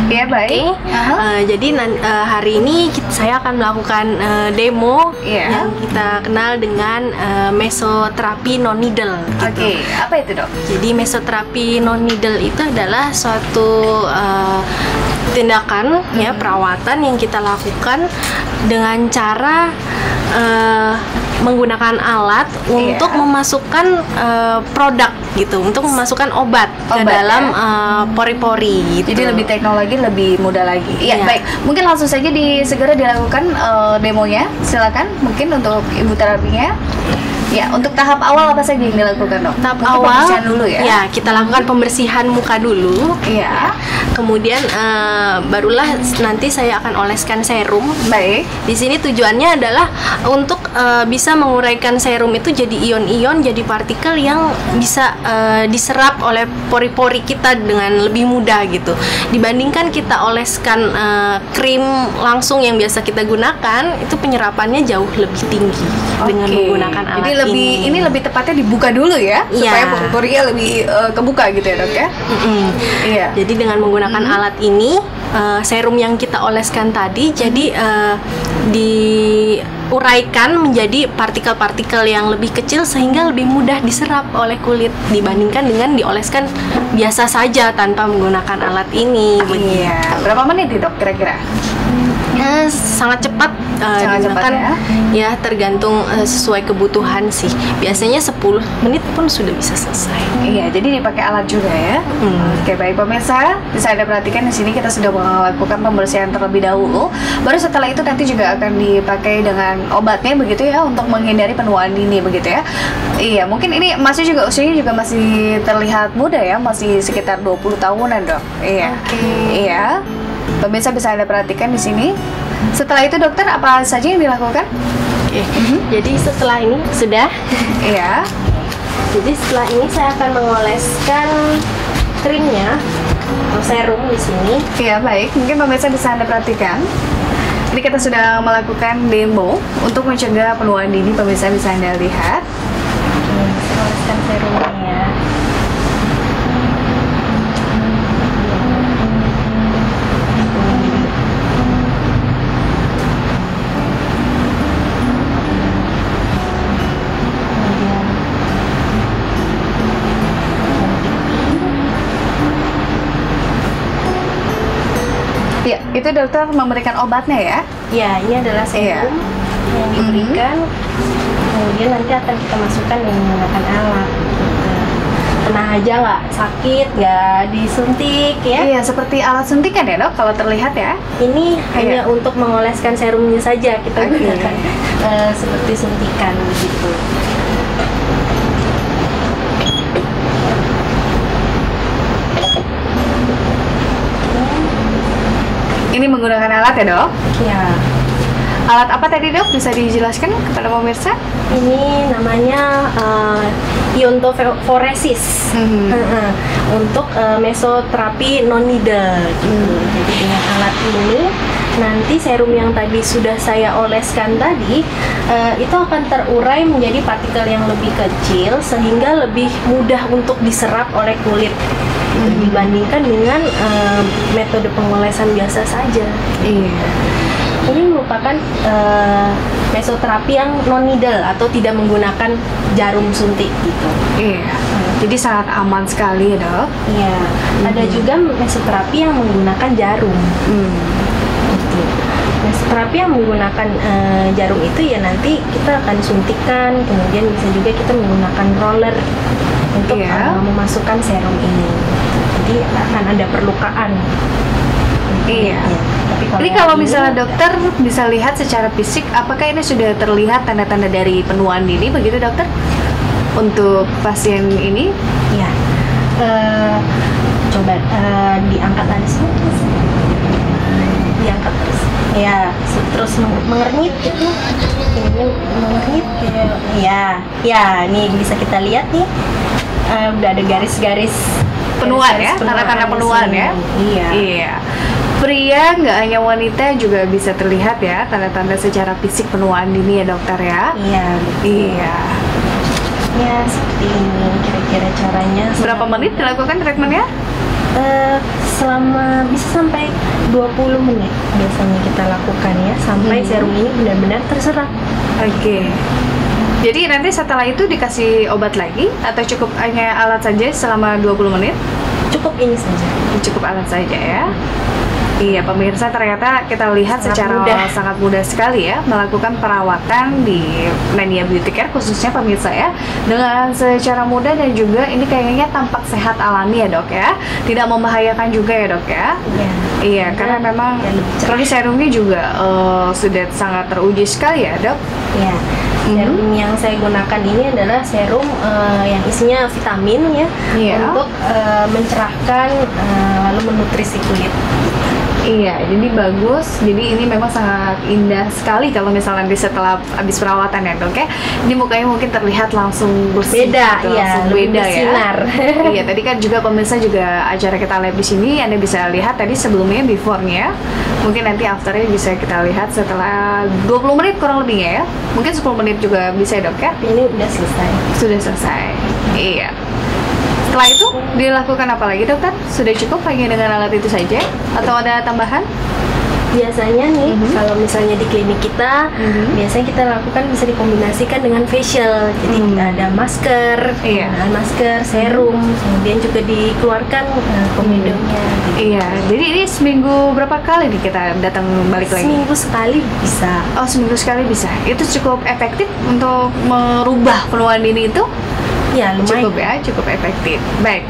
Iya, baik. Jadi hari ini saya akan melakukan demo yang kita kenal dengan mesoterapi non needle. Oke, apa itu dok? Jadi mesoterapi non needle itu adalah suatu tindakan ya perawatan yang kita lakukan dengan cara menggunakan alat untuk memasukkan produk gitu, untuk memasukkan obat ke dalam pori-pori gitu. Jadi lebih teknologi, lebih mudah lagi. Iya, baik. Mungkin langsung saja segera dilakukan demonya. Silakan mungkin untuk ibu terapinya. Ya, untuk tahap awal apa saja yang dilakukan dok? Tahap mungkin awal pembersihan dulu ya. Ya, kita lakukan pembersihan muka dulu. Iya. Kemudian barulah nanti saya akan oleskan serum. Baik. Di sini tujuannya adalah untuk bisa menguraikan serum itu jadi ion-ion, jadi partikel yang bisa diserap oleh pori-pori kita dengan lebih mudah gitu. Dibandingkan kita oleskan krim langsung yang biasa kita gunakan, itu penyerapannya jauh lebih tinggi dengan menggunakan alat. Jadi ini lebih tepatnya dibuka dulu ya, supaya pori-porinya lebih kebuka gitu ya dok ya. Iya. Jadi dengan menggunakan alat ini, serum yang kita oleskan tadi jadi diuraikan menjadi partikel-partikel yang lebih kecil sehingga lebih mudah diserap oleh kulit dibandingkan dengan dioleskan biasa saja tanpa menggunakan alat ini. Iya. Berapa menit nih dok kira-kira? Sangat cepat, ya tergantung sesuai kebutuhan sih. Biasanya 10 menit pun sudah bisa selesai. Iya, jadi dipakai alat juga ya. Oke, baik pemirsa, bisa Anda perhatikan di sini kita sudah melakukan pembersihan terlebih dahulu. Baru setelah itu nanti juga akan dipakai dengan obatnya begitu ya untuk menghindari penuaan dini begitu ya. Iya, mungkin ini masih juga usianya juga masih terlihat muda ya, masih sekitar 20 tahunan dok. Iya. Iya. Pemirsa bisa Anda perhatikan di sini. Setelah itu dokter apa saja yang dilakukan? Jadi setelah ini sudah. Iya. Jadi setelah ini saya akan mengoleskan krimnya atau serum di sini. Iya, baik. Mungkin pemirsa bisa Anda perhatikan. Ini kita sudah melakukan demo untuk mencegah penuaan dini. Pemirsa bisa Anda lihat. Saya oleskan serumnya. Ya, itu dokter memberikan obatnya ya? Ya, ini adalah serum yang diberikan. Kemudian nanti akan kita masukkan yang menggunakan alat. Pernah aja nggak sakit, nggak disuntik ya? Iya, seperti alat suntikan ya dok, kalau terlihat ya. Ini hanya untuk mengoleskan serumnya saja kita gunakan seperti suntikan gitu. Ini menggunakan alat ya dok? Ya. Alat apa tadi dok? Bisa dijelaskan kepada pemirsa? Ini namanya iontoforesis. Untuk mesoterapi non needle gitu. Jadi dengan alat ini nanti serum yang tadi sudah saya oleskan tadi itu akan terurai menjadi partikel yang lebih kecil sehingga lebih mudah untuk diserap oleh kulit dibandingkan dengan metode pengolesan biasa saja. Ini merupakan mesoterapi yang non needle atau tidak menggunakan jarum suntik gitu. Jadi sangat aman sekali ya dok. Iya. Ada juga mesoterapi yang menggunakan jarum. Gitu. Mesoterapi yang menggunakan jarum itu ya nanti kita akan suntikan, kemudian bisa juga kita menggunakan roller untuk memasukkan serum ini. Jadi akan ada perlukaan. Iya. Jadi kalau misalnya dokter bisa lihat secara fisik, apakah ini sudah terlihat tanda-tanda dari penuaan dini begitu dokter? Untuk pasien ini? Ya. Coba diangkat aja sih. Diangkat terus. Ya, terus mengernyit gitu. Ini mengernyit ya. Ya, nih bisa kita lihat nih. Udah ada garis-garis penuaan ya, tanda-tanda penuaan ya. Iya. Pria nggak hanya wanita juga bisa terlihat ya tanda-tanda secara fisik penuaan dini ya dokter ya. Iya. Ya seperti ini kira-kira caranya. Berapa menit dilakukan treatmentnya? Selama bisa sampai 20 menit biasanya kita lakukan ya sampai serum ini benar-benar terserap. Jadi nanti setelah itu dikasih obat lagi atau cukup hanya alat saja selama 20 menit? Cukup ini saja. Cukup alat saja ya. Iya pemirsa, ternyata kita lihat sangat mudah sekali ya melakukan perawatan di Nania Beauty Care khususnya pemirsa ya, dengan secara mudah dan juga ini kayaknya tampak sehat alami ya dok ya, tidak membahayakan juga ya dok ya. Iya karena memang tadi serumnya juga sudah sangat teruji sekali ya dok. Serum yang saya gunakan ini adalah serum yang isinya vitamin ya, untuk mencerahkan lalu menutrisi kulit. Iya, jadi bagus. Jadi ini memang sangat indah sekali kalau misalnya setelah habis perawatan ya dok ya. Ini mukanya mungkin terlihat langsung bersih, langsung beda ya. Iya, tadi kan juga pemirsa juga acara kita live di sini, Anda bisa lihat tadi sebelumnya before-nya. Mungkin nanti after-nya bisa kita lihat setelah 20 menit kurang lebihnya ya. Mungkin 10 menit juga bisa ya dok ya. Ini udah selesai. Sudah selesai. Iya. Setelah itu dilakukan apa lagi dokter? Sudah cukup hanya dengan alat itu saja atau ada tambahan? Biasanya nih kalau misalnya di klinik kita biasanya kita lakukan bisa dikombinasikan dengan facial. Jadi ada masker, masker, serum, kemudian juga dikeluarkan komedonya. Iya, jadi ini seminggu berapa kali nih kita datang balik lagi? Seminggu sekali bisa. Oh, seminggu sekali bisa. Itu cukup efektif untuk merubah penuaan dini itu? Ya, lumayan. Cukup efektif. Baik,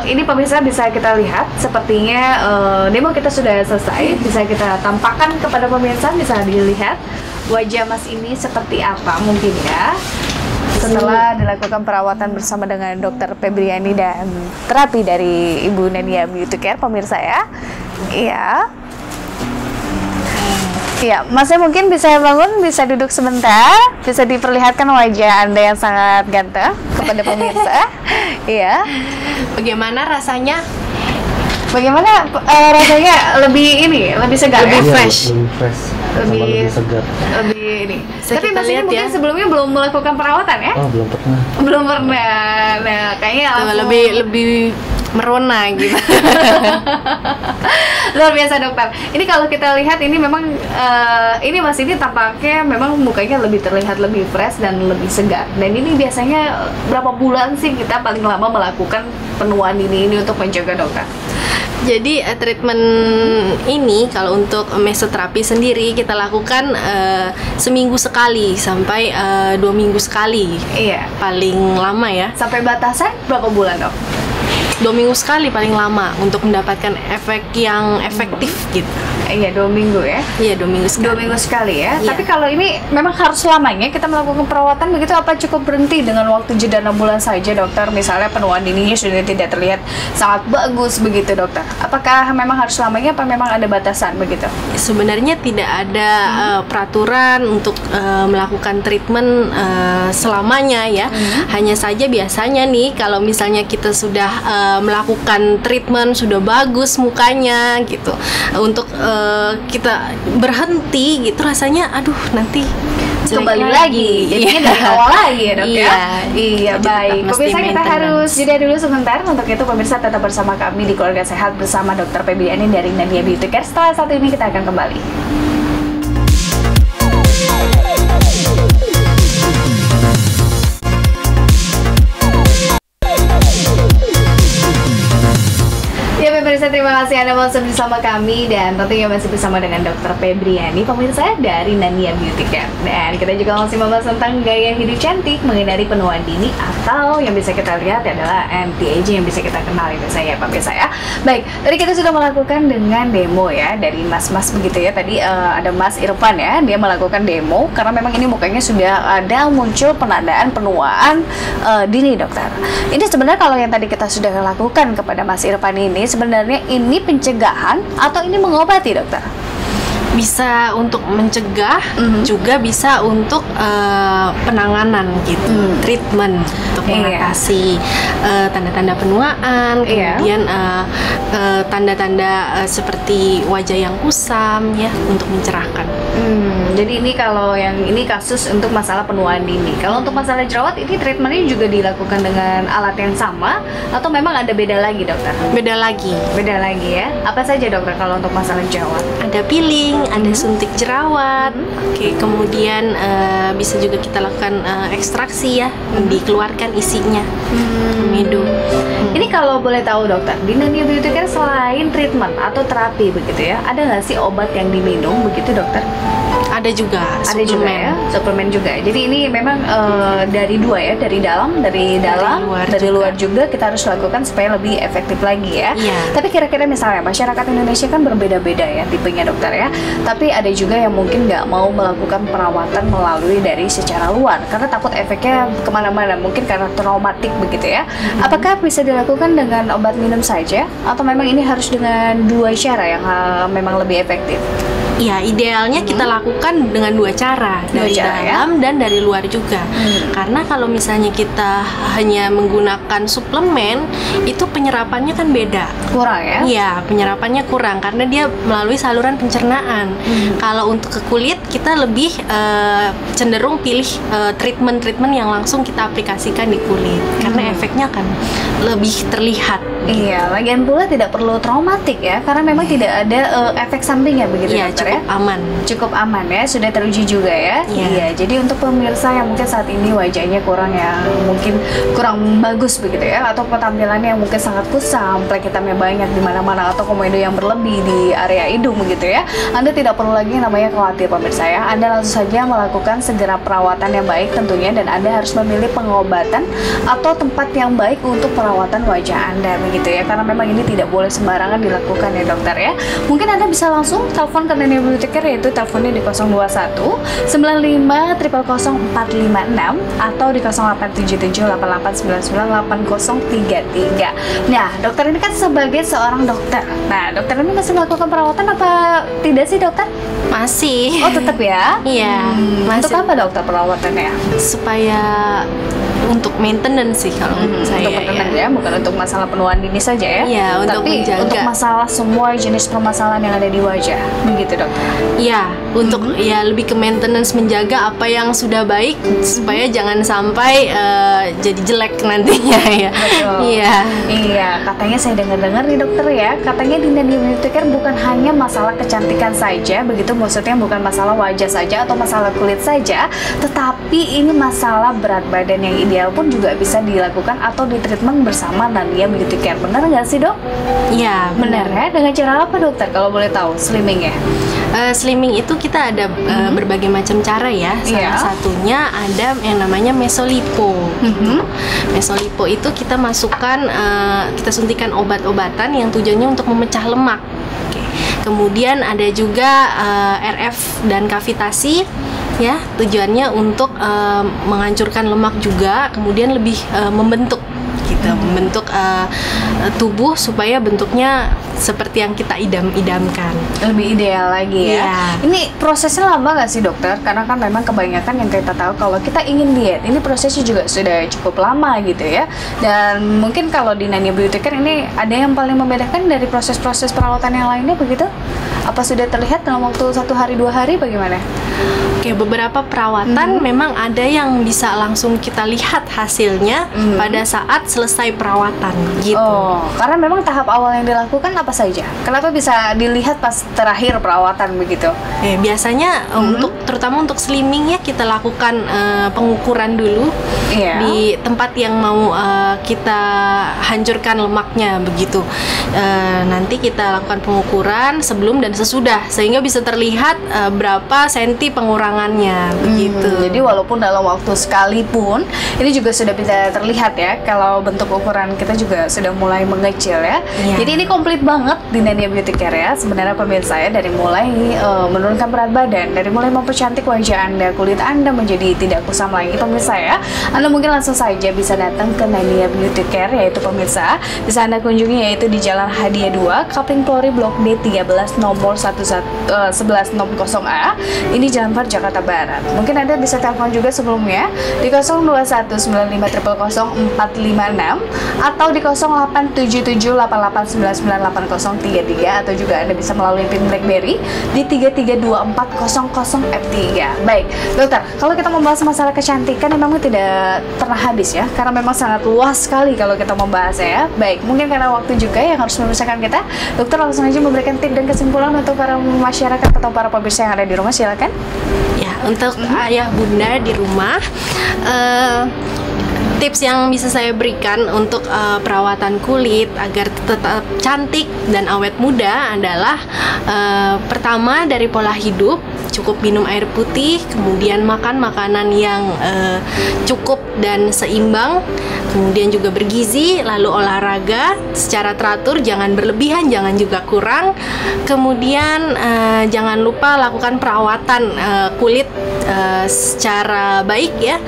ini pemirsa bisa kita lihat sepertinya demo kita sudah selesai. Bisa kita tampakkan kepada pemirsa, bisa dilihat wajah Mas ini seperti apa mungkin ya. Setelah dilakukan perawatan bersama dengan Dr. Febriani dan terapi dari Ibu Nania Beauty Care pemirsa ya. Iya. Ya, Masnya mungkin bisa bangun, bisa duduk sebentar, bisa diperlihatkan wajah Anda yang sangat ganteng kepada pemirsa. Iya. Bagaimana rasanya? Bagaimana rasanya? Lebih segar, lebih fresh. Lebih fresh. Lebih segar. Lebih ini. Tapi Mas ini mungkin sebelumnya belum melakukan perawatan ya? Oh, belum pernah. Belum pernah. Nah, kayaknya lebih merona gitu. Luar biasa dokter. Ini kalau kita lihat ini memang ini Mas ini tampaknya memang mukanya lebih terlihat lebih fresh dan lebih segar. Dan ini biasanya berapa bulan sih kita paling lama melakukan penuaan ini untuk menjaga dokter? Jadi treatment ini kalau untuk mesoterapi sendiri kita lakukan seminggu sekali sampai 2 minggu sekali. Iya. Paling lama ya. Sampai batasan berapa bulan dok? 2 minggu sekali paling lama untuk mendapatkan efek yang efektif gitu. Iya, 2 minggu ya. Iya, 2 minggu sekali. 2 minggu sekali ya. Iya. Tapi kalau ini memang harus selamanya kita melakukan perawatan begitu, apa cukup berhenti dengan waktu jeda 6 bulan saja dokter? Misalnya penuaan dininya sudah tidak terlihat sangat bagus begitu dokter. Apakah memang harus selamanya, apa memang ada batasan begitu? Sebenarnya tidak ada peraturan untuk melakukan treatment selamanya ya. Hanya saja biasanya nih kalau misalnya kita sudah melakukan treatment, sudah bagus mukanya gitu, untuk kita berhenti gitu rasanya aduh nanti kembali lagi, jadinya dari awal lagi ya dok ya. Iya, baik. Pemirsa, kita harus jeda dulu sebentar. Untuk itu pemirsa tetap bersama kami di Keluarga Sehat bersama Dr. Febriani dari Nania Beauty Care. Setelah satu ini kita akan kembali. Ya pemirsa, terima kasih Anda masih bersama kami dan tentunya masih bersama dengan Dr. Febriani, pemirsa dari Nania Beauty Care. Dan kita juga masih membahas tentang gaya hidup cantik, menghindari penuaan dini, atau yang bisa kita lihat adalah anti-aging yang bisa kita kenali biasanya pemirsa ya. Baik, tadi kita sudah melakukan dengan demo ya dari mas-mas begitu ya. Tadi ada Mas Irfan ya, dia melakukan demo karena memang ini mukanya sudah ada muncul penandaan penuaan dini dokter. Ini sebenarnya kalau yang tadi kita sudah lakukan kepada Mas Irfan ini, sebenarnya ini pencegahan atau ini mengobati dokter? Bisa untuk mencegah, juga bisa untuk penanganan gitu, treatment untuk mengatasi tanda-tanda penuaan, kemudian tanda-tanda seperti wajah yang kusam ya, untuk mencerahkan. Jadi ini kalau yang ini kasus untuk masalah penuaan dini. Kalau untuk masalah jerawat ini treatmentnya juga dilakukan dengan alat yang sama atau memang ada beda lagi dokter? Beda lagi Ya. Apa saja dokter kalau untuk masalah jerawat? Ada peeling, ada suntik jerawat. Oke, kemudian bisa juga kita lakukan ekstraksi ya, dikeluarkan isinya. Minum. Ini kalau boleh tahu dokter, di Nania Beauty Care selain treatment atau terapi begitu ya, ada nggak sih obat yang diminum begitu dokter? Ada juga, ada juga ya, suplemen juga. Jadi ini memang dari dua ya, dari dalam, dari luar juga kita harus lakukan supaya lebih efektif lagi ya. Tapi kira-kira misalnya masyarakat Indonesia kan berbeda-beda ya tipenya dokter ya. Tapi ada juga yang mungkin nggak mau melakukan perawatan melalui dari secara luar karena takut efeknya kemana-mana, mungkin karena traumatik begitu ya. Apakah bisa dilakukan dengan obat minum saja atau memang ini harus dengan dua cara yang memang lebih efektif? Ya, idealnya kita lakukan dengan dua cara, dari dalam dan dari luar juga. Karena kalau misalnya kita hanya menggunakan suplemen, itu penyerapannya kan beda. Kurang ya? Iya, penyerapannya kurang karena dia melalui saluran pencernaan. Kalau untuk ke kulit, kita lebih cenderung pilih treatment-treatment yang langsung kita aplikasikan di kulit. Karena efeknya akan lebih terlihat. Iya, lagian pula tidak perlu traumatik ya, karena memang tidak ada efek sampingnya begitu dokter ya? Cukup aman ya, sudah teruji juga ya. Iya, jadi untuk pemirsa yang mungkin saat ini wajahnya kurang bagus begitu ya, atau penampilannya yang mungkin sangat kusam, plek hitamnya banyak di mana-mana, atau komedo yang berlebih di area hidung begitu ya, Anda tidak perlu lagi namanya khawatir pemirsa ya. Anda langsung saja melakukan segera perawatan yang baik tentunya, dan Anda harus memilih pengobatan atau tempat yang baik untuk perawatan wajah Anda begitu ya, karena memang ini tidak boleh sembarangan dilakukan ya dokter ya. Mungkin Anda bisa langsung telepon ke Nania Beauty Care, yaitu teleponnya di 021 95 000 456 atau di 0877 8899 8033. Nah, dokter ini kan sebagai seorang dokter. Nah, dokter ini masih melakukan perawatan apa tidak sih dokter? Masih. Oh, tetap ya? Iya. Untuk apa dokter perawatannya? Supaya untuk maintenance sih kalau menurut saya. Untuk maintenance ya, bukan untuk masalah penuaan dini saja ya? Iya, tapi untuk masalah semua jenis permasalahan yang ada di wajah, begitu dokter? Iya, untuk ya lebih ke maintenance, menjaga apa yang sudah baik supaya jangan sampai jadi jelek nantinya ya. Betul. Iya. Iya, katanya saya dengar-dengar nih dokter ya, katanya di Nania Beauty Care bukan hanya masalah kecantikan saja, begitu maksudnya bukan masalah wajah saja atau masalah kulit saja, tetapi ini masalah berat badan yang ideal pun juga bisa dilakukan atau ditreatment bersama Nania Beauty Care. Benar nggak sih dok? Iya, benar ya. Dengan cara apa dokter kalau boleh tahu? Slimming ya? Slimming itu kita ada berbagai macam cara ya. Salah satunya ada yang namanya mesolipo. Mesolipo itu kita masukkan, kita suntikan obat-obatan yang tujuannya untuk memecah lemak. Kemudian ada juga RF dan kavitasi, ya, tujuannya untuk menghancurkan lemak juga, kemudian lebih membentuk gitu, membentuk tubuh supaya bentuknya seperti yang kita idam-idamkan, lebih ideal lagi ya. Ini prosesnya lama nggak sih dokter? Karena kan memang kebanyakan yang kita tahu kalau kita ingin diet, ini prosesnya juga sudah cukup lama gitu ya. Dan mungkin kalau di Nania Beauty Care ini ada yang paling membedakan dari proses-proses perawatan yang lainnya begitu? Apa sudah terlihat dalam waktu 1 hari 2 hari bagaimana? Oke, beberapa perawatan memang ada yang bisa langsung kita lihat hasilnya pada saat selesai perawatan gitu. Oh, karena memang tahap awal yang dilakukan apa saja? Kenapa bisa dilihat pas terakhir perawatan begitu? Biasanya untuk terutama untuk slimming ya, kita lakukan pengukuran dulu di tempat yang mau kita hancurkan lemaknya begitu. Nanti kita lakukan pengukuran sebelum dan sesudah sehingga bisa terlihat berapa senti pengurangannya begitu. Jadi walaupun dalam waktu sekali pun ini juga sudah bisa terlihat ya kalau bentuk ukuran kita juga sudah mulai mengecil ya. Jadi ini komplit banget di Nania Beauty Care ya sebenarnya pemirsa ya, dari mulai menurunkan berat badan, dari mulai mempercantik wajah Anda, kulit Anda menjadi tidak kusam lagi pemirsa ya. Anda mungkin langsung saja bisa datang ke Nania Beauty Care yaitu pemirsa bisa Anda kunjungi yaitu di Jalan Hadiah 2 Kapling Polri Blok D 13 nomor 1160A. Ini Jalan Far Jakarta Barat. Mungkin Anda bisa telepon juga sebelumnya di 0219500456 atau di 087788998033 atau juga Anda bisa melalui PIN BlackBerry di 332400F3. Baik, dokter, kalau kita membahas masalah kecantikan memang tidak pernah habis ya, karena memang sangat luas sekali kalau kita membahas ya. Baik, mungkin karena waktu juga yang harus memisahkan kita, dokter langsung aja memberikan tips dan kesimpulan untuk para masyarakat atau para pemirsa yang ada di rumah, silakan. Ya, untuk ayah bunda di rumah, tips yang bisa saya berikan untuk perawatan kulit agar tetap cantik dan awet muda adalah pertama dari pola hidup, cukup minum air putih, kemudian makan makanan yang cukup dan seimbang, kemudian juga bergizi, lalu olahraga secara teratur, jangan berlebihan, jangan juga kurang, kemudian jangan lupa lakukan perawatan kulit secara baik ya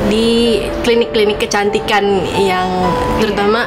di klinik-klinik kecantikan yang terutama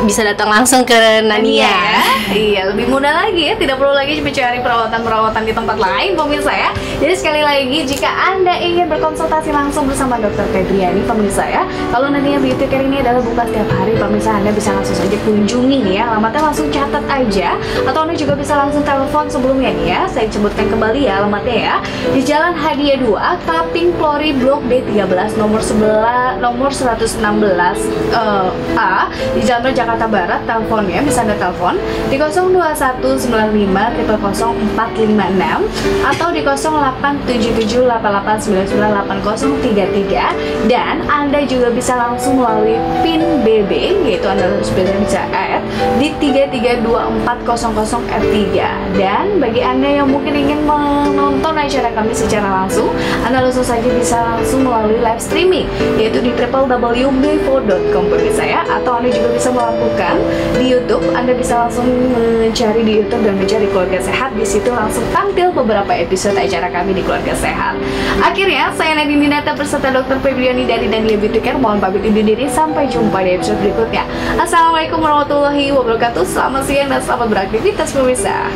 bisa datang langsung ke Nania ya. Iya, lebih mudah lagi ya, tidak perlu lagi mencari perawatan-perawatan di tempat lain pemirsa ya. Jadi sekali lagi jika Anda ingin berkonsultasi langsung bersama Dr. Febriani pemirsa ya, kalau Nania Beauty Care ini adalah buka setiap hari pemirsa, Anda bisa langsung saja kunjungi nih ya, alamatnya langsung catat aja atau Anda juga bisa langsung telepon sebelumnya nih ya. Saya sebutkan kembali ya alamatnya ya, di Jalan Hadiah 2 Kapling Polri Blok D13 nomor 116A di Jalan Jakarta Barat. Teleponnya bisa Anda telepon di 0219500456 atau di 087788998033 dan Anda juga bisa langsung melalui PIN BB yaitu Anda bisa add di 332400F3. Dan bagi Anda yang mungkin ingin menonton acara kami secara langsung, Anda langsung saja bisa langsung melalui live streaming yaitu di www.before.com pemirsa ya, atau Anda juga bisa melakukan di YouTube. Anda bisa langsung mencari di YouTube dan mencari Keluarga Sehat. Di situ langsung tampil beberapa episode acara kami di Keluarga Sehat. Akhirnya saya Nadine Dinata beserta Dr. Febriani dari Nania Beauty Care mohon pamit undur diri, sampai jumpa di episode berikutnya. Assalamualaikum warahmatullahi wabarakatuh. Selamat siang dan selamat beraktivitas pemirsa.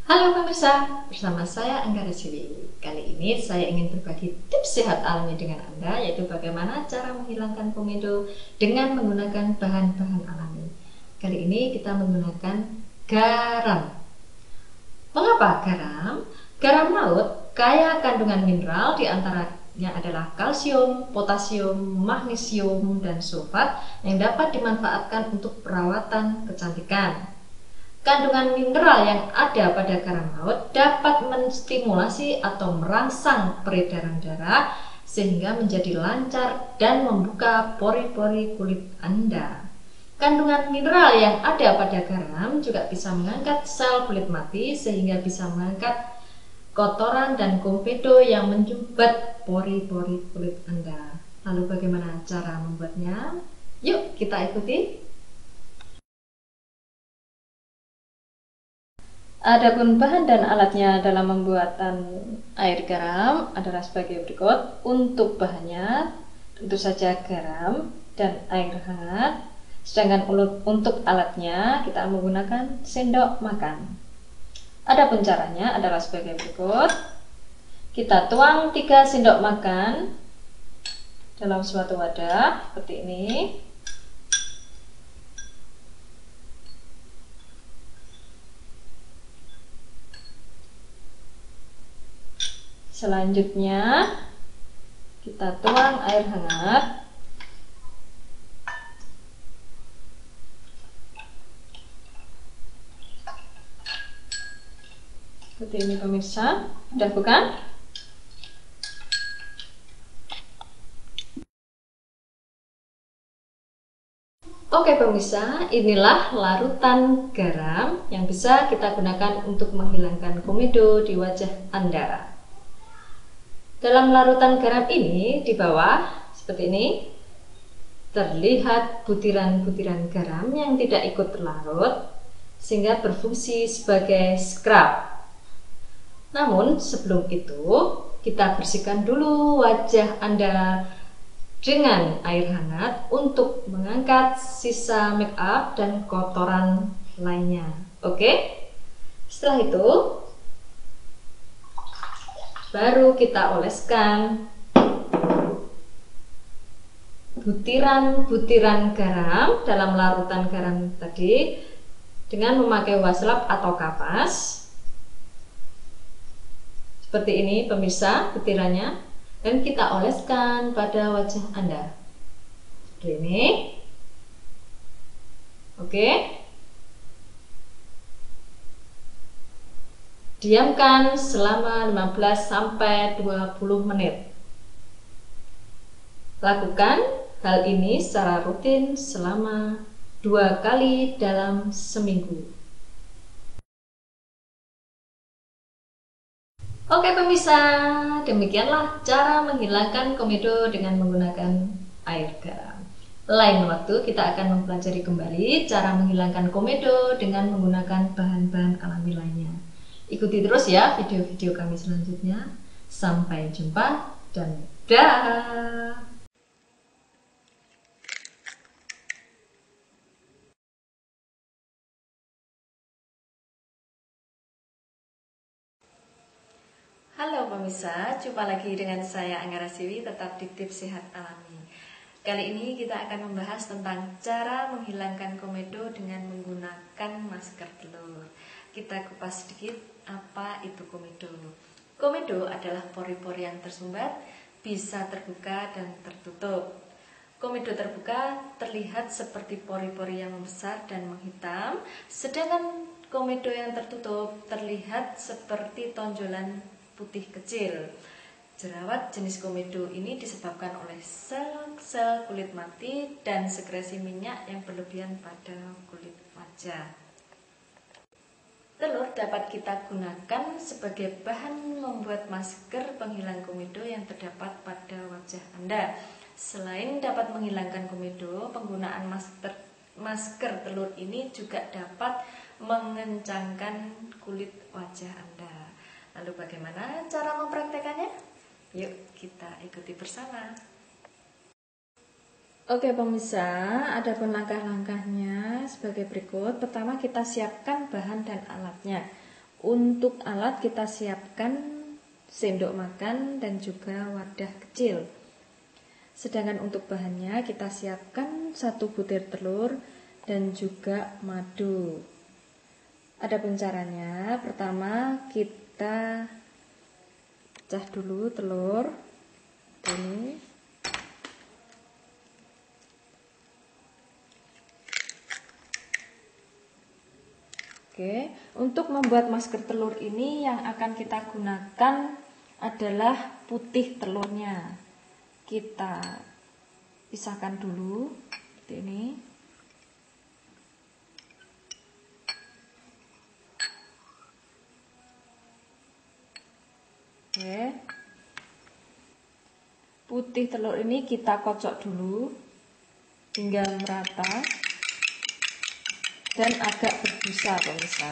Halo pemirsa, bersama saya Anggara Siwi. Kali ini saya ingin berbagi tips sehat alami dengan Anda, yaitu bagaimana cara menghilangkan komedo dengan menggunakan bahan-bahan alami. Kali ini kita menggunakan garam. Mengapa garam? Garam laut kaya kandungan mineral, di antara yang adalah kalsium, potasium, magnesium, dan sulfat yang dapat dimanfaatkan untuk perawatan kecantikan. Kandungan mineral yang ada pada garam laut dapat menstimulasi atau merangsang peredaran darah sehingga menjadi lancar dan membuka pori-pori kulit Anda. Kandungan mineral yang ada pada garam juga bisa mengangkat sel kulit mati sehingga bisa mengangkat kotoran dan komedo yang menyumbat pori-pori kulit Anda. Lalu bagaimana cara membuatnya? Yuk kita ikuti. Adapun bahan dan alatnya dalam pembuatan air garam adalah sebagai berikut. Untuk bahannya tentu saja garam dan air hangat. Sedangkan untuk alatnya kita menggunakan sendok makan. Adapun caranya adalah sebagai berikut. Kita tuang 3 sendok makan dalam suatu wadah seperti ini. Selanjutnya kita tuang air hangat. Seperti ini pemirsa, udah bukan? Oke pemirsa, inilah larutan garam yang bisa kita gunakan untuk menghilangkan komedo di wajah Anda. Dalam larutan garam ini, di bawah seperti ini, terlihat butiran-butiran garam yang tidak ikut larut sehingga berfungsi sebagai scrub. Namun sebelum itu kita bersihkan dulu wajah Anda dengan air hangat untuk mengangkat sisa make up dan kotoran lainnya. Oke? Setelah itu baru kita oleskan butiran-butiran garam dalam larutan garam tadi dengan memakai waslap atau kapas. Seperti ini pemirsa butirannya, dan kita oleskan pada wajah Anda. Seperti ini. Oke. Diamkan selama 15 sampai 20 menit. Lakukan hal ini secara rutin selama 2 kali dalam seminggu. Oke pemirsa, demikianlah cara menghilangkan komedo dengan menggunakan air garam. Lain waktu kita akan mempelajari kembali cara menghilangkan komedo dengan menggunakan bahan-bahan alami lainnya. Ikuti terus ya video-video kami selanjutnya. Sampai jumpa dan dah. Halo pemirsa, jumpa lagi dengan saya Anggara Siwi, tetap di Tips Sehat Alami. Kali ini kita akan membahas tentang cara menghilangkan komedo dengan menggunakan masker telur. Kita kupas sedikit apa itu komedo. Komedo adalah pori-pori yang tersumbat, bisa terbuka dan tertutup. Komedo terbuka terlihat seperti pori-pori yang membesar dan menghitam, sedangkan komedo yang tertutup terlihat seperti tonjolan putih kecil. Jerawat jenis komedo ini disebabkan oleh sel-sel kulit mati dan sekresi minyak yang berlebihan pada kulit wajah. Telur dapat kita gunakan sebagai bahan membuat masker penghilang komedo yang terdapat pada wajah Anda. Selain dapat menghilangkan komedo, penggunaan masker telur ini juga dapat mengencangkan kulit wajah Anda. Lalu bagaimana cara mempraktekannya? Yuk kita ikuti bersama. Oke pemirsa, adapun langkah-langkahnya sebagai berikut. Pertama kita siapkan bahan dan alatnya. Untuk alat kita siapkan sendok makan dan juga wadah kecil. Sedangkan untuk bahannya kita siapkan 1 butir telur dan juga madu. Adapun caranya, pertama kita pecah dulu telur. ini. Oke, untuk membuat masker telur ini yang akan kita gunakan adalah putih telurnya. Kita pisahkan dulu seperti ini. Oke. Putih telur ini kita kocok dulu hingga merata dan agak berbusa pemirsa.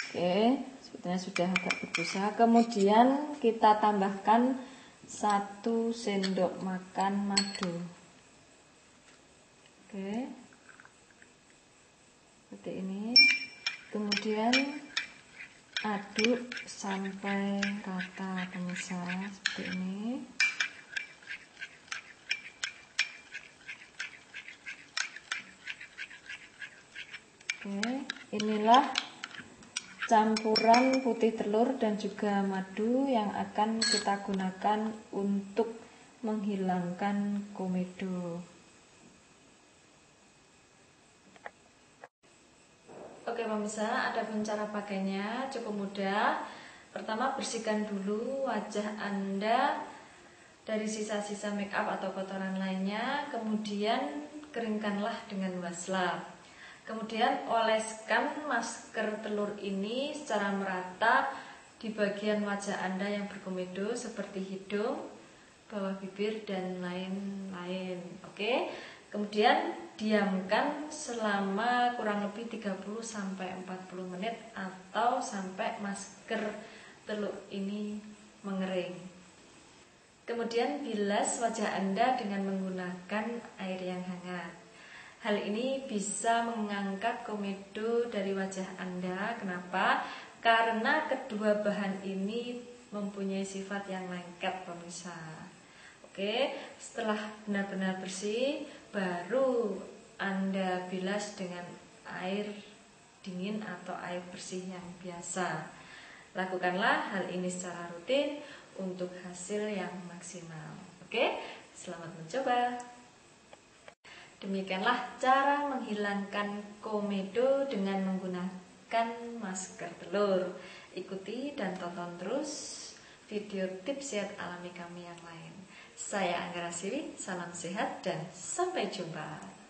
Oke, sebetulnya sudah agak berbusa. Kemudian kita tambahkan 1 sendok makan madu. Oke, seperti ini. Kemudian aduk sampai rata pemirsa, seperti ini. Oke, inilah campuran putih telur dan juga madu yang akan kita gunakan untuk menghilangkan komedo. Oke pemirsa, ada pun cara pakainya cukup mudah. Pertama, bersihkan dulu wajah Anda dari sisa-sisa make up atau kotoran lainnya. Kemudian keringkanlah dengan wastafel. Kemudian oleskan masker telur ini secara merata di bagian wajah Anda yang berkomedo seperti hidung, bawah bibir, dan lain-lain. Oke. Kemudian diamkan selama kurang lebih 30-40 menit atau sampai masker telur ini mengering. Kemudian bilas wajah Anda dengan menggunakan air yang hangat. Hal ini bisa mengangkat komedo dari wajah Anda. Kenapa? Karena kedua bahan ini mempunyai sifat yang lengket pemirsa. Oke, setelah benar-benar bersih, baru Anda bilas dengan air dingin atau air bersih yang biasa. Lakukanlah hal ini secara rutin untuk hasil yang maksimal. Oke, selamat mencoba. Demikianlah cara menghilangkan komedo dengan menggunakan masker telur. Ikuti dan tonton terus video tips sehat alami kami yang lain. Saya Anggara Siwi, salam sehat dan sampai jumpa.